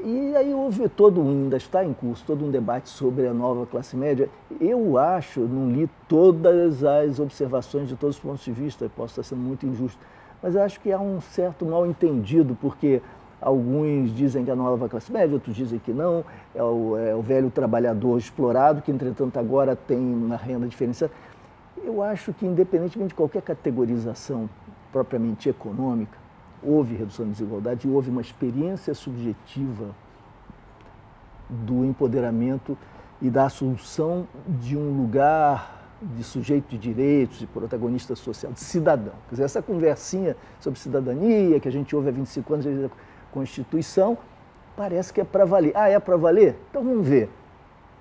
E aí houve ainda está em curso, todo um debate sobre a nova classe média. Eu acho, não li todas as observações de todos os pontos de vista, posso estar sendo muito injusto, mas eu acho que há um certo mal-entendido, porque alguns dizem que é a nova classe média, outros dizem que não, é o velho trabalhador explorado, que entretanto agora tem uma renda diferenciada. Eu acho que, independentemente de qualquer categorização propriamente econômica, houve redução de desigualdade e houve uma experiência subjetiva do empoderamento e da assunção de um lugar de sujeito de direitos, de protagonista social, de cidadão. Quer dizer, essa conversinha sobre cidadania que a gente ouve há 25 anos da Constituição, parece que é para valer. Ah, é para valer? Então vamos ver.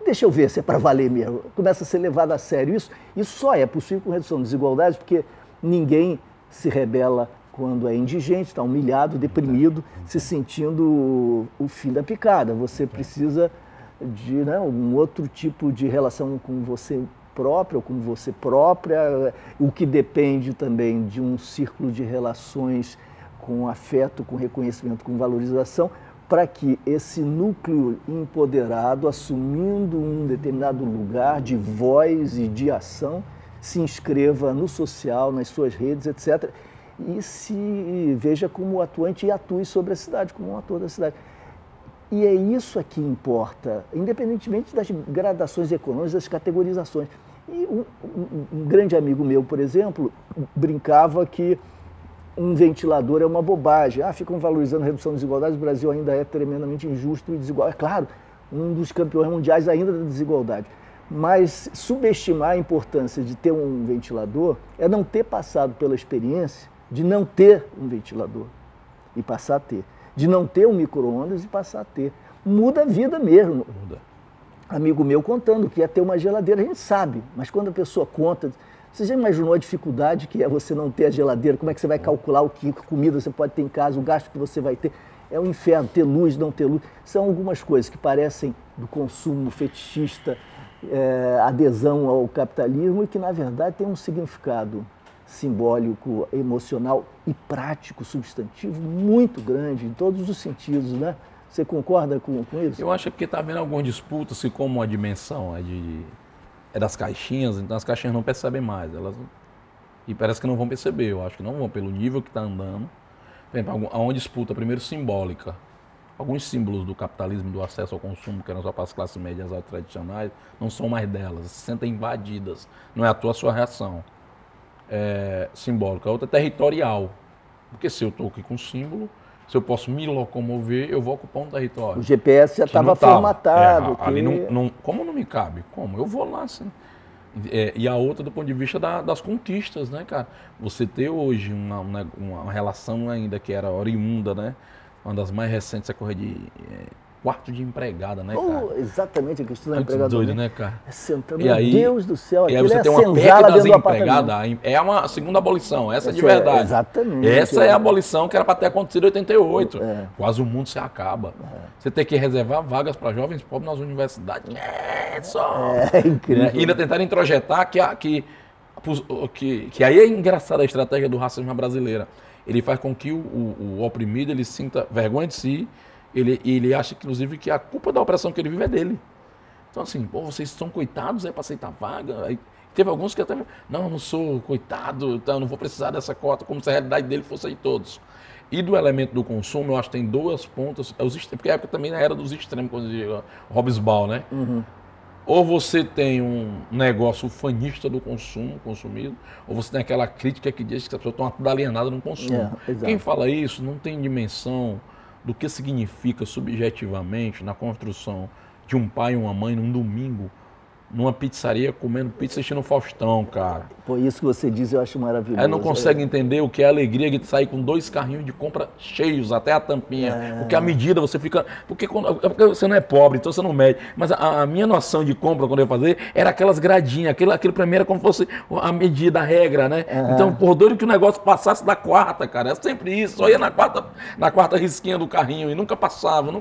Deixa eu ver se é para valer mesmo. Começa a ser levado a sério isso. Isso só é possível com redução de desigualdade, porque ninguém se rebela quando é indigente, está humilhado, deprimido, se sentindo o fim da picada. Você precisa de um outro tipo de relação com você próprio, ou com você própria, o que depende também de um círculo de relações com afeto, com reconhecimento, com valorização, para que esse núcleo empoderado, assumindo um determinado lugar de voz e de ação, se inscreva no social, nas suas redes, etc., e se veja como atuante e atue sobre a cidade, como um ator da cidade. E é isso que importa, independentemente das gradações econômicas, das categorizações. E um grande amigo meu, por exemplo, brincava que um ventilador é uma bobagem. Ficam valorizando a redução da desigualdade, o Brasil ainda é tremendamente injusto e desigual. É claro, um dos campeões mundiais ainda da desigualdade. Mas subestimar a importância de ter um ventilador é não ter passado pela experiência de não ter um ventilador e passar a ter. De não ter um micro-ondas e passar a ter. Muda a vida mesmo. Muda. Amigo meu contando que ia ter uma geladeira, a gente sabe, mas quando a pessoa conta... Você já imaginou a dificuldade que é você não ter a geladeira? Como é que você vai calcular o que comida você pode ter em casa, o gasto que você vai ter? É um inferno, ter luz, não ter luz. São algumas coisas que parecem do consumo fetichista, adesão ao capitalismo e que, na verdade, tem um significado simbólico, emocional e prático, substantivo, muito grande, em todos os sentidos, né? Você concorda com isso? Eu acho que está havendo alguma disputa, assim, como a dimensão é das caixinhas, então as caixinhas não percebem mais. E parece que não vão perceber, eu acho que não vão, pelo nível que está andando. Por exemplo, há uma disputa, primeiro simbólica. Alguns símbolos do capitalismo, do acesso ao consumo, que eram só para as classes médias altas tradicionais, não são mais delas, se sentem invadidas. Não é à toa a sua reação simbólica. A outra é territorial. Porque se eu estou aqui com símbolo, se eu posso me locomover, eu vou ocupar um território. O GPS já estava formatado. Ali como não me cabe? Como? Eu vou lá, assim. E a outra do ponto de vista das conquistas, né, cara? Você ter hoje uma relação ainda que era oriunda, né? Uma das mais recentes é correr de quarto de empregada, né, cara? Exatamente, a questão da Muito empregada. doido, né, cara? É central. E Meu aí, Deus do céu, e aí aquilo você é tem uma PEC senzala das dentro do apartamento. empregadas, é uma segunda abolição, essa é de Essa verdade. exatamente. Essa é a abolição que era para ter acontecido em 88. É. Quase o mundo se acaba. Você tem que reservar vagas para jovens pobres nas universidades. É incrível. E ainda tentaram introjetar que aí é engraçada a estratégia do racismo brasileira. Ele faz com que o oprimido ele sinta vergonha de si, ele acha, inclusive, que a culpa da opressão que ele vive é dele. Então, assim, pô, vocês são coitados para aceitar vaga? Aí, teve alguns que até, não, eu não sou coitado, então eu não vou precisar dessa cota, como se a realidade dele fosse de todos. E do elemento do consumo, eu acho que tem duas pontas, porque a época também era dos extremos, quando dizia Hobsbawm, né? Uhum. Ou você tem um negócio ufanista do consumismo, ou você tem aquela crítica que diz que as pessoas estão tudo alienadas no consumo. Quem fala isso não tem dimensão do que significa subjetivamente na construção de um pai e uma mãe num domingo, numa pizzaria, comendo pizza assistindo Faustão, cara. Pô, isso que você diz eu acho maravilhoso. Aí não consegue entender o que é a alegria de sair com 2 carrinhos de compra cheios, até a tampinha. Porque a medida você fica... Porque você não é pobre, então você não mede. Mas a minha noção de compra, quando eu ia fazer, era aquelas gradinhas. Aquilo pra mim era como se fosse a medida, a regra, né? Então, por doido que o negócio passasse da quarta, cara. É sempre isso. Só ia na quarta risquinha do carrinho e nunca passava.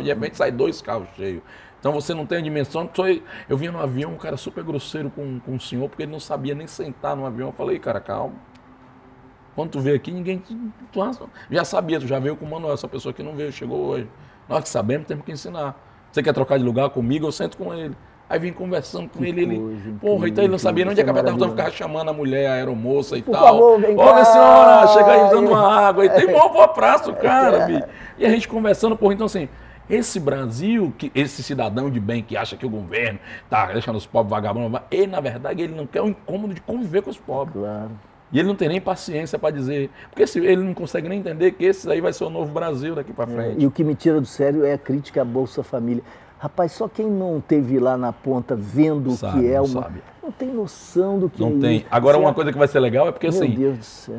De repente sai 2 carros cheios. Então você não tem a dimensão. Eu vinha no avião, um cara super grosseiro com o senhor, porque ele não sabia nem sentar no avião. Eu falei, cara, calma. Quando tu veio aqui, ninguém. Tu já sabia, tu já veio com o Manuel, essa pessoa que não veio, chegou hoje. Nós que sabemos, temos que ensinar. Você quer trocar de lugar comigo, eu sento com ele. Aí vim conversando com ele, porra, então ele não sabia nem onde é que a então ficava chamando a mulher, a aeromoça e por tal. Favor, vem cá. Ô, senhora, chega aí dando uma água. E tem mó boa praça o cara, bicho. E a gente conversando, porra, então assim. Esse Brasil, esse cidadão de bem que acha que o governo está deixando os pobres vagabundos, ele, na verdade, ele não quer o incômodo de conviver com os pobres. Claro. E ele não tem nem paciência para dizer. Porque ele não consegue nem entender que esse aí vai ser o novo Brasil daqui para frente. E o que me tira do sério é a crítica à Bolsa Família. Rapaz, só quem não teve lá na ponta vendo o que é uma... Não tem noção do que é isso. Não tem. Agora, uma coisa que vai ser legal é porque, assim... Meu Deus do céu.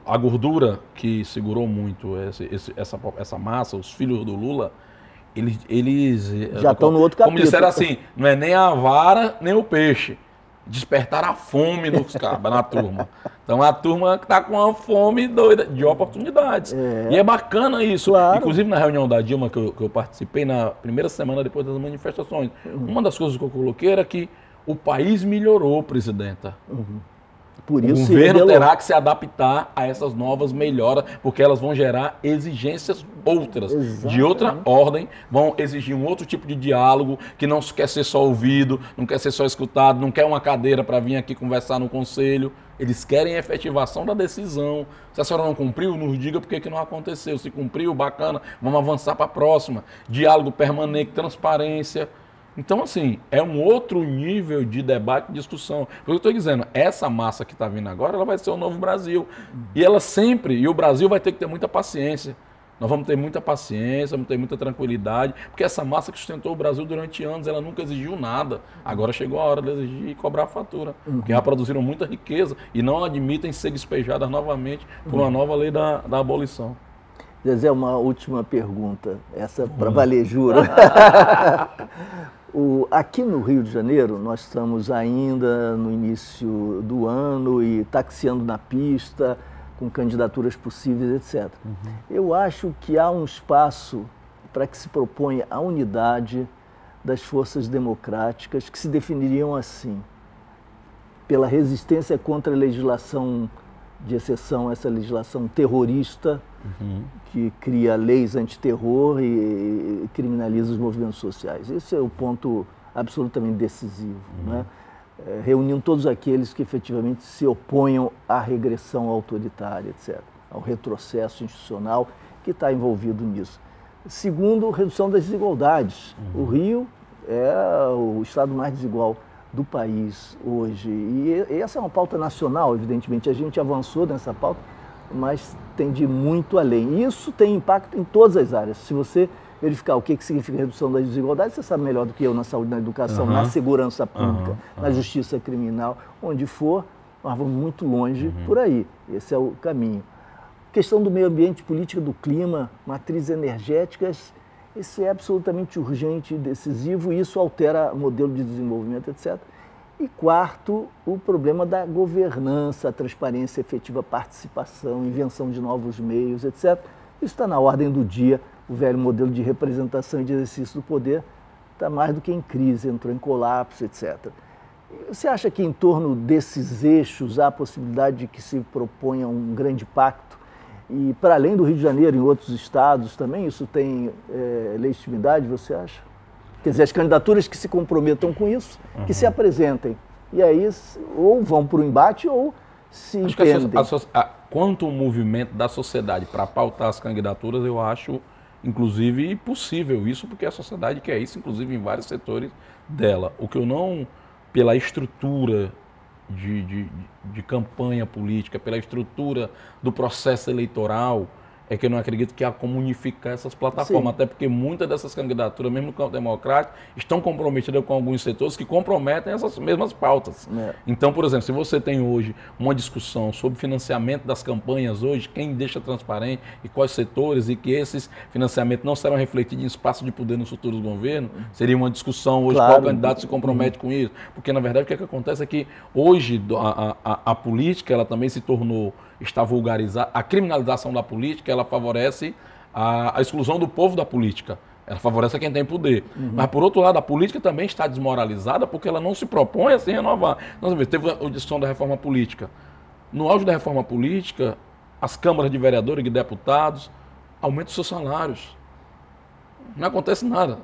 A gordura que segurou muito essa massa, os filhos do Lula, eles já estão no outro capítulo. Como disseram assim, não é nem a vara, nem o peixe. Despertaram a fome nos cabas, na turma. Então a turma está com uma fome doida de oportunidades. E é bacana isso. Claro. Inclusive na reunião da Dilma que eu participei na primeira semana depois das manifestações, uma das coisas que eu coloquei era que o país melhorou, presidenta. Por isso, o governo terá que se adaptar a essas novas melhoras, porque elas vão gerar exigências outras, de outra ordem, vão exigir um outro tipo de diálogo, que não quer ser só ouvido, não quer ser só escutado, não quer uma cadeira para vir aqui conversar no conselho. Eles querem a efetivação da decisão. Se a senhora não cumpriu, nos diga por que não aconteceu. Se cumpriu, bacana, vamos avançar para a próxima. Diálogo permanente, transparência. Então, assim, é um outro nível de debate e discussão. Por que eu estou dizendo, essa massa que está vindo agora, ela vai ser o novo Brasil. E ela sempre, e o Brasil vai ter que ter muita paciência. Nós vamos ter muita paciência, vamos ter muita tranquilidade, porque essa massa que sustentou o Brasil durante anos, ela nunca exigiu nada. Agora chegou a hora de exigir e cobrar a fatura. Porque já produziram muita riqueza e não admitem ser despejadas novamente por uma nova lei da abolição. Zezé, uma última pergunta. Essa para valer, juro. Aqui no Rio de Janeiro, nós estamos ainda no início do ano e taxiando na pista, com candidaturas possíveis, etc. Eu acho que há um espaço para que se proponha a unidade das forças democráticas que se definiriam assim, pela resistência contra a legislação de exceção, essa legislação terrorista, que cria leis antiterror e criminaliza os movimentos sociais. Esse é o ponto absolutamente decisivo, né? Reunindo todos aqueles que efetivamente se oponham à regressão autoritária, etc., ao retrocesso institucional que está envolvido nisso. Segundo, redução das desigualdades. O Rio é o estado mais desigual do país hoje. E essa é uma pauta nacional, evidentemente. A gente avançou nessa pauta, mas tem de muito além. Isso tem impacto em todas as áreas. Se você verificar o que significa redução das desigualdades. Você sabe melhor do que eu na saúde, na educação, na segurança pública, na justiça criminal, onde for, nós vamos muito longe por aí. Esse é o caminho. Questão do meio ambiente, política do clima, matrizes energéticas, isso é absolutamente urgente e decisivo, e isso altera o modelo de desenvolvimento, etc. E quarto, o problema da governança, a transparência, efetiva participação, invenção de novos meios, etc. Isso está na ordem do dia. O velho modelo de representação e de exercício do poder está mais do que em crise, entrou em colapso, etc. Você acha que em torno desses eixos há a possibilidade de que se proponha um grande pacto? E para além do Rio de Janeiro, em outros estados também, isso tem legitimidade, você acha? Quer dizer, as candidaturas que se comprometam com isso, que se apresentem. E aí, ou vão para o embate, ou se entendem. Quanto ao movimento da sociedade para pautar as candidaturas, eu acho, inclusive, possível isso, porque a sociedade quer isso, inclusive, em vários setores dela. O que eu não, pela estrutura de campanha política, pela estrutura do processo eleitoral, é que eu não acredito que há como unificar essas plataformas, Sim. Até porque muitas dessas candidaturas, mesmo no campo democrático, estão comprometidas com alguns setores que comprometem essas mesmas pautas. Então, por exemplo, se você tem hoje uma discussão sobre financiamento das campanhas hoje, quem deixa transparente e quais setores, e que esses financiamentos não serão refletidos em espaço de poder nos futuros governos, seria uma discussão hoje, claro. Qual candidato se compromete com isso. Porque, na verdade, o que acontece é que hoje a política ela também se tornou, está vulgarizada, a criminalização da política, ela favorece a exclusão do povo da política. Ela favorece quem tem poder. Mas, por outro lado, a política também está desmoralizada porque ela não se propõe a se renovar. Nós vemos, teve a discussão da reforma política. No auge da reforma política, as câmaras de vereadores e de deputados aumentam os seus salários. Não acontece nada.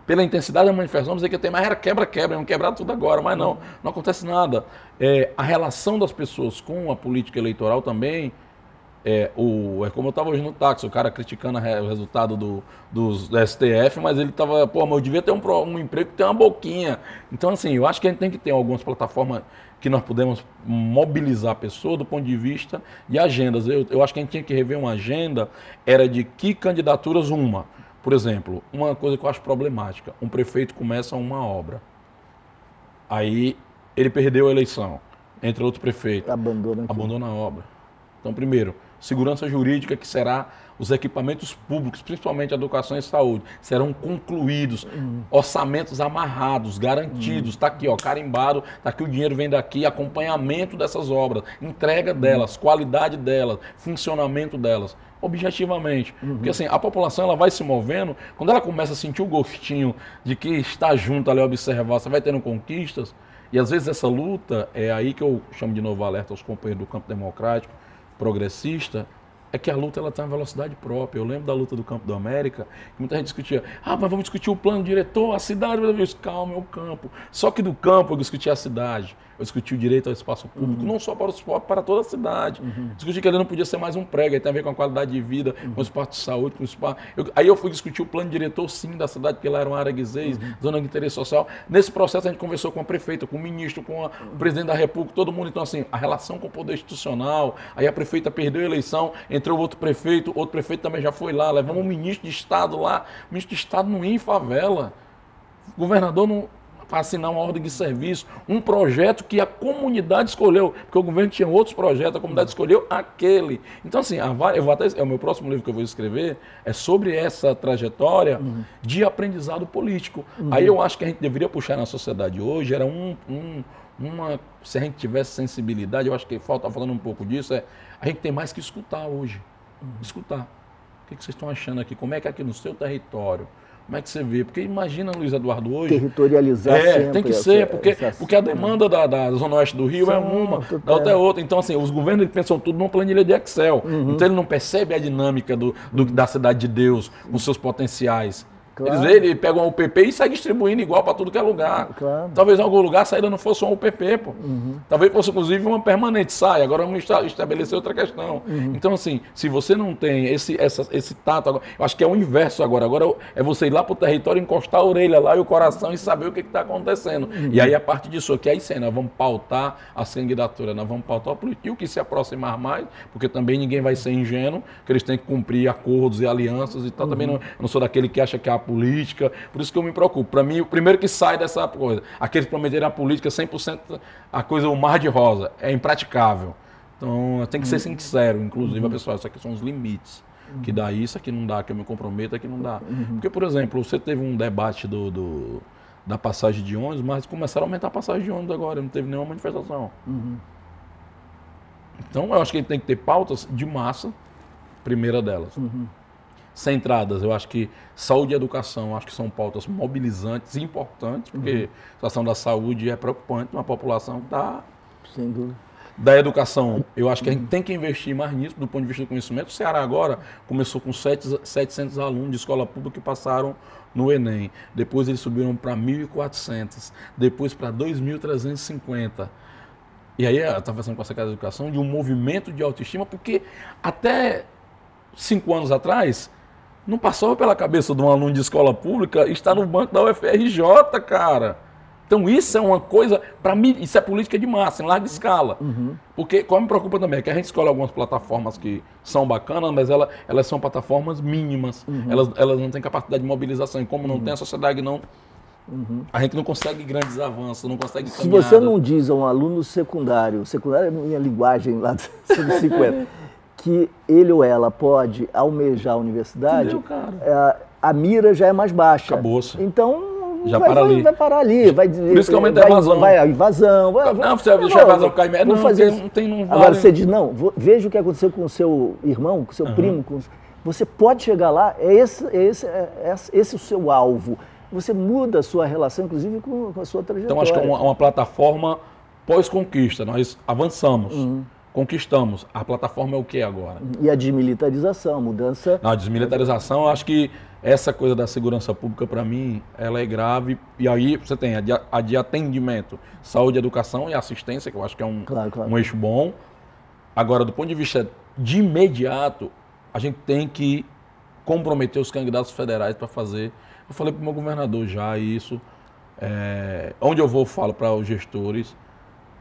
Pela intensidade da manifestação, vamos dizer que tem mais era quebra-quebra, iam quebrar tudo agora, mas não acontece nada. A relação das pessoas com a política eleitoral também, como eu estava hoje no táxi, o cara criticando o resultado do STF, mas ele estava, mas eu devia ter um emprego que tem uma boquinha. Então, assim, eu acho que a gente tem que ter algumas plataformas que nós podemos mobilizar a pessoa do ponto de vista de agendas. Eu acho que a gente tinha que rever uma agenda, era de que candidaturas Por exemplo, uma coisa que eu acho problemática, um prefeito começa uma obra, aí ele perdeu a eleição, entra outro prefeito, abandona a obra. Então, primeiro, segurança jurídica, que será os equipamentos públicos, principalmente a educação e saúde, serão concluídos, orçamentos amarrados, garantidos, está aqui, carimbado, está aqui o dinheiro vem daqui, acompanhamento dessas obras, entrega delas, qualidade delas, funcionamento delas. Objetivamente, porque assim, a população ela vai se movendo, quando ela começa a sentir o gostinho de que está junto ali a observar, você vai tendo conquistas, e às vezes essa luta, é aí que eu chamo de novo alerta aos companheiros do campo democrático, progressista, é que a luta ela tem uma velocidade própria. Eu lembro da luta do Campo do América, que muita gente discutia, mas vamos discutir o plano diretor, a cidade, calma, é o campo. Só que do campo eu discuti a cidade, eu discuti o direito ao espaço público, não só para os pobres, para toda a cidade. Discuti que ele não podia ser mais um prego, aí tem a ver com a qualidade de vida, com o espaço de saúde, com o espaço... Aí eu fui discutir o plano diretor, sim, da cidade, porque lá era uma área guisês, zona de interesse social. Nesse processo a gente conversou com a prefeita, com o ministro, com o presidente da República, todo mundo. Então, assim, a relação com o poder institucional, aí a prefeita perdeu a eleição, entrou outro prefeito também já foi lá, levamos um ministro de Estado lá, o ministro de Estado não ia em favela, o governador não... para assinar uma ordem de serviço, um projeto que a comunidade escolheu, porque o governo tinha outros projetos, a comunidade escolheu aquele. Então, assim, o meu próximo livro que eu vou escrever é sobre essa trajetória de aprendizado político. Aí eu acho que a gente deveria puxar na sociedade hoje, era se a gente tivesse sensibilidade, eu acho que falta falando um pouco disso, a gente tem mais que escutar hoje. Escutar. O que vocês estão achando aqui? Como é que é aqui no seu território? Como é que você vê? Porque imagina, Luiz Eduardo, hoje... Territorializar sempre. Tem que ser, porque a demanda da Zona Oeste do Rio é uma, da outra é outra. Então, assim, os governos eles pensam tudo numa planilha de Excel. Então, ele não percebe a dinâmica da cidade de Deus, com seus potenciais. Claro. Ele pega uma UPP e sai distribuindo igual para tudo que é lugar. Claro. Talvez em algum lugar a saída não fosse uma UPP, pô. Talvez fosse, inclusive, uma permanente saia. Agora vamos estabelecer outra questão. Então, assim, se você não tem esse tato, agora, eu acho que é o inverso agora. Agora é você ir lá pro território, encostar a orelha lá e o coração e saber o que está acontecendo. E aí, a partir disso aqui, aí sim, nós vamos pautar a candidatura, nós vamos pautar o político. E o que se aproximar mais, porque também ninguém vai ser ingênuo, que eles têm que cumprir acordos e alianças e tal. Também não sou daquele que acha que é a política, por isso que eu me preocupo. Para mim, o primeiro que sai dessa coisa, aqueles que prometeram a política 100%, a coisa, o mar de rosa, é impraticável. Então, tem que ser sincero, inclusive, a pessoa, isso aqui são os limites. Que dá isso, aqui não dá, que eu me comprometo, aqui não dá. Porque, por exemplo, você teve um debate da passagem de ônibus, mas começaram a aumentar a passagem de ônibus agora, não teve nenhuma manifestação. Então, eu acho que a gente tem que ter pautas de massa, primeira delas. Centradas, eu acho que saúde e educação, acho que são pautas mobilizantes e importantes, porque a situação da saúde é preocupante, uma população que está... Sem dúvida. Da educação, eu acho que a gente tem que investir mais nisso, do ponto de vista do conhecimento. O Ceará agora começou com 700 alunos de escola pública que passaram no Enem. Depois eles subiram para 1.400, depois para 2.350. E aí eu estava fazendo com a Secretaria da Educação de um movimento de autoestima, porque até 5 anos atrás, não passava pela cabeça de um aluno de escola pública estar no banco da UFRJ, cara. Então isso é uma coisa, para mim, isso é política de massa, em larga escala. Porque, como me preocupa também, é que a gente escolhe algumas plataformas que são bacanas, mas elas são plataformas mínimas, elas não têm capacidade de mobilização, e como não tem, a sociedade não... A gente não consegue grandes avanços, não consegue caminhada. Se você não diz a um aluno secundário é a minha linguagem lá dos 150, que ele ou ela pode almejar a universidade, Entendeu, cara? A mira já é mais baixa. Acabou-se. Então... Já para ali. Vai parar ali. Por isso que aumenta a evasão. Vai a invasão. Não, você vai deixar a evasão cair mesmo. Não vale. Agora você diz, não, veja o que aconteceu com o seu irmão, com o seu primo. Você pode chegar lá, esse o seu alvo. Você muda a sua relação, inclusive, com a sua trajetória. Então, acho que é uma plataforma pós-conquista. Nós avançamos, conquistamos. A plataforma é o que agora? E a desmilitarização, a mudança... Não, a desmilitarização, eu acho que essa coisa da segurança pública, para mim, ela é grave. E aí você tem a de atendimento, saúde, educação e assistência, que eu acho que é um eixo bom. Agora, do ponto de vista de imediato, a gente tem que comprometer os candidatos federais para fazer. Eu falei para o meu governador já isso. Onde eu vou, falo para os gestores,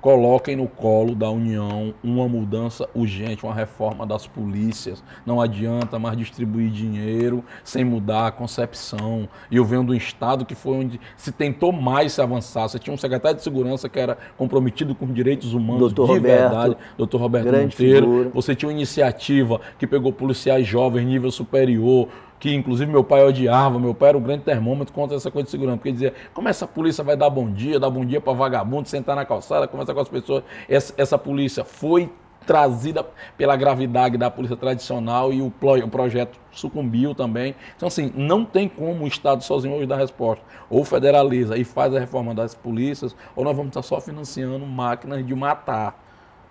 coloquem no colo da União uma mudança urgente, uma reforma das polícias. Não adianta mais distribuir dinheiro sem mudar a concepção. E eu venho do estado que foi onde se tentou mais se avançar. Você tinha um secretário de segurança que era comprometido com direitos humanos verdade, Dr. Roberto Monteiro. Figura. Você tinha uma iniciativa que pegou policiais jovens nível superior, que inclusive meu pai odiava, meu pai era um grande termômetro contra essa coisa de segurança, porque ele dizia, como essa polícia vai dar bom dia para vagabundo, sentar na calçada, conversar com as pessoas. Essa polícia foi trazida pela gravidade da polícia tradicional e o projeto sucumbiu também. Então, assim, não tem como o Estado sozinho hoje dar resposta. Ou federaliza e faz a reforma das polícias, ou nós vamos estar só financiando máquinas de matar.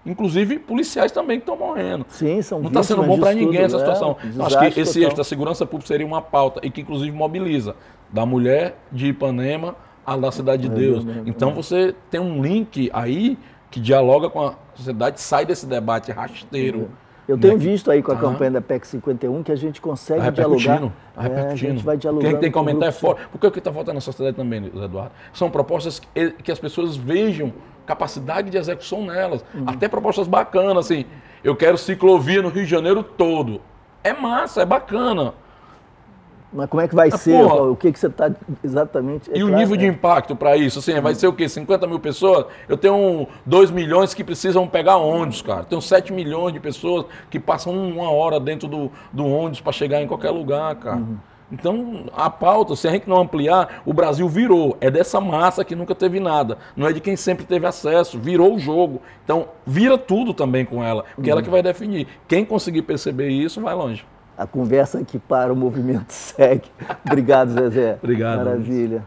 Inclusive, policiais também que estão morrendo. Sim, são não está sendo bom para ninguém essa situação. Acho que esse eixo da segurança pública seria uma pauta e que, inclusive, mobiliza da mulher de Ipanema à da Cidade de Deus. Então, você tem um link aí que dialoga com a sociedade, sai desse debate rasteiro. Eu tenho visto aí com a campanha da PEC 51 que a gente consegue dialogar. A gente vai dialogando. Quem tem que aumentar é fora. Porque o que está faltando na sociedade também, Eduardo, são propostas que as pessoas vejam capacidade de execução nelas. Até propostas bacanas, assim. Eu quero ciclovia no Rio de Janeiro todo. É massa, é bacana. Mas como é que vai ser? O que você está exatamente... E o nível de impacto para isso? Assim, vai ser o quê? 50 mil pessoas? Eu tenho 2 milhões que precisam pegar ônibus, cara. Tenho 7 milhões de pessoas que passam 1 hora dentro do ônibus para chegar em qualquer lugar, cara. Então, a pauta, se a gente não ampliar, o Brasil virou. É dessa massa que nunca teve nada. Não é de quem sempre teve acesso. Virou o jogo. Então, vira tudo também com ela. Porque ela que vai definir. Quem conseguir perceber isso, vai longe. A conversa que para, o movimento segue. Obrigado, Zezé. Obrigado. Maravilha.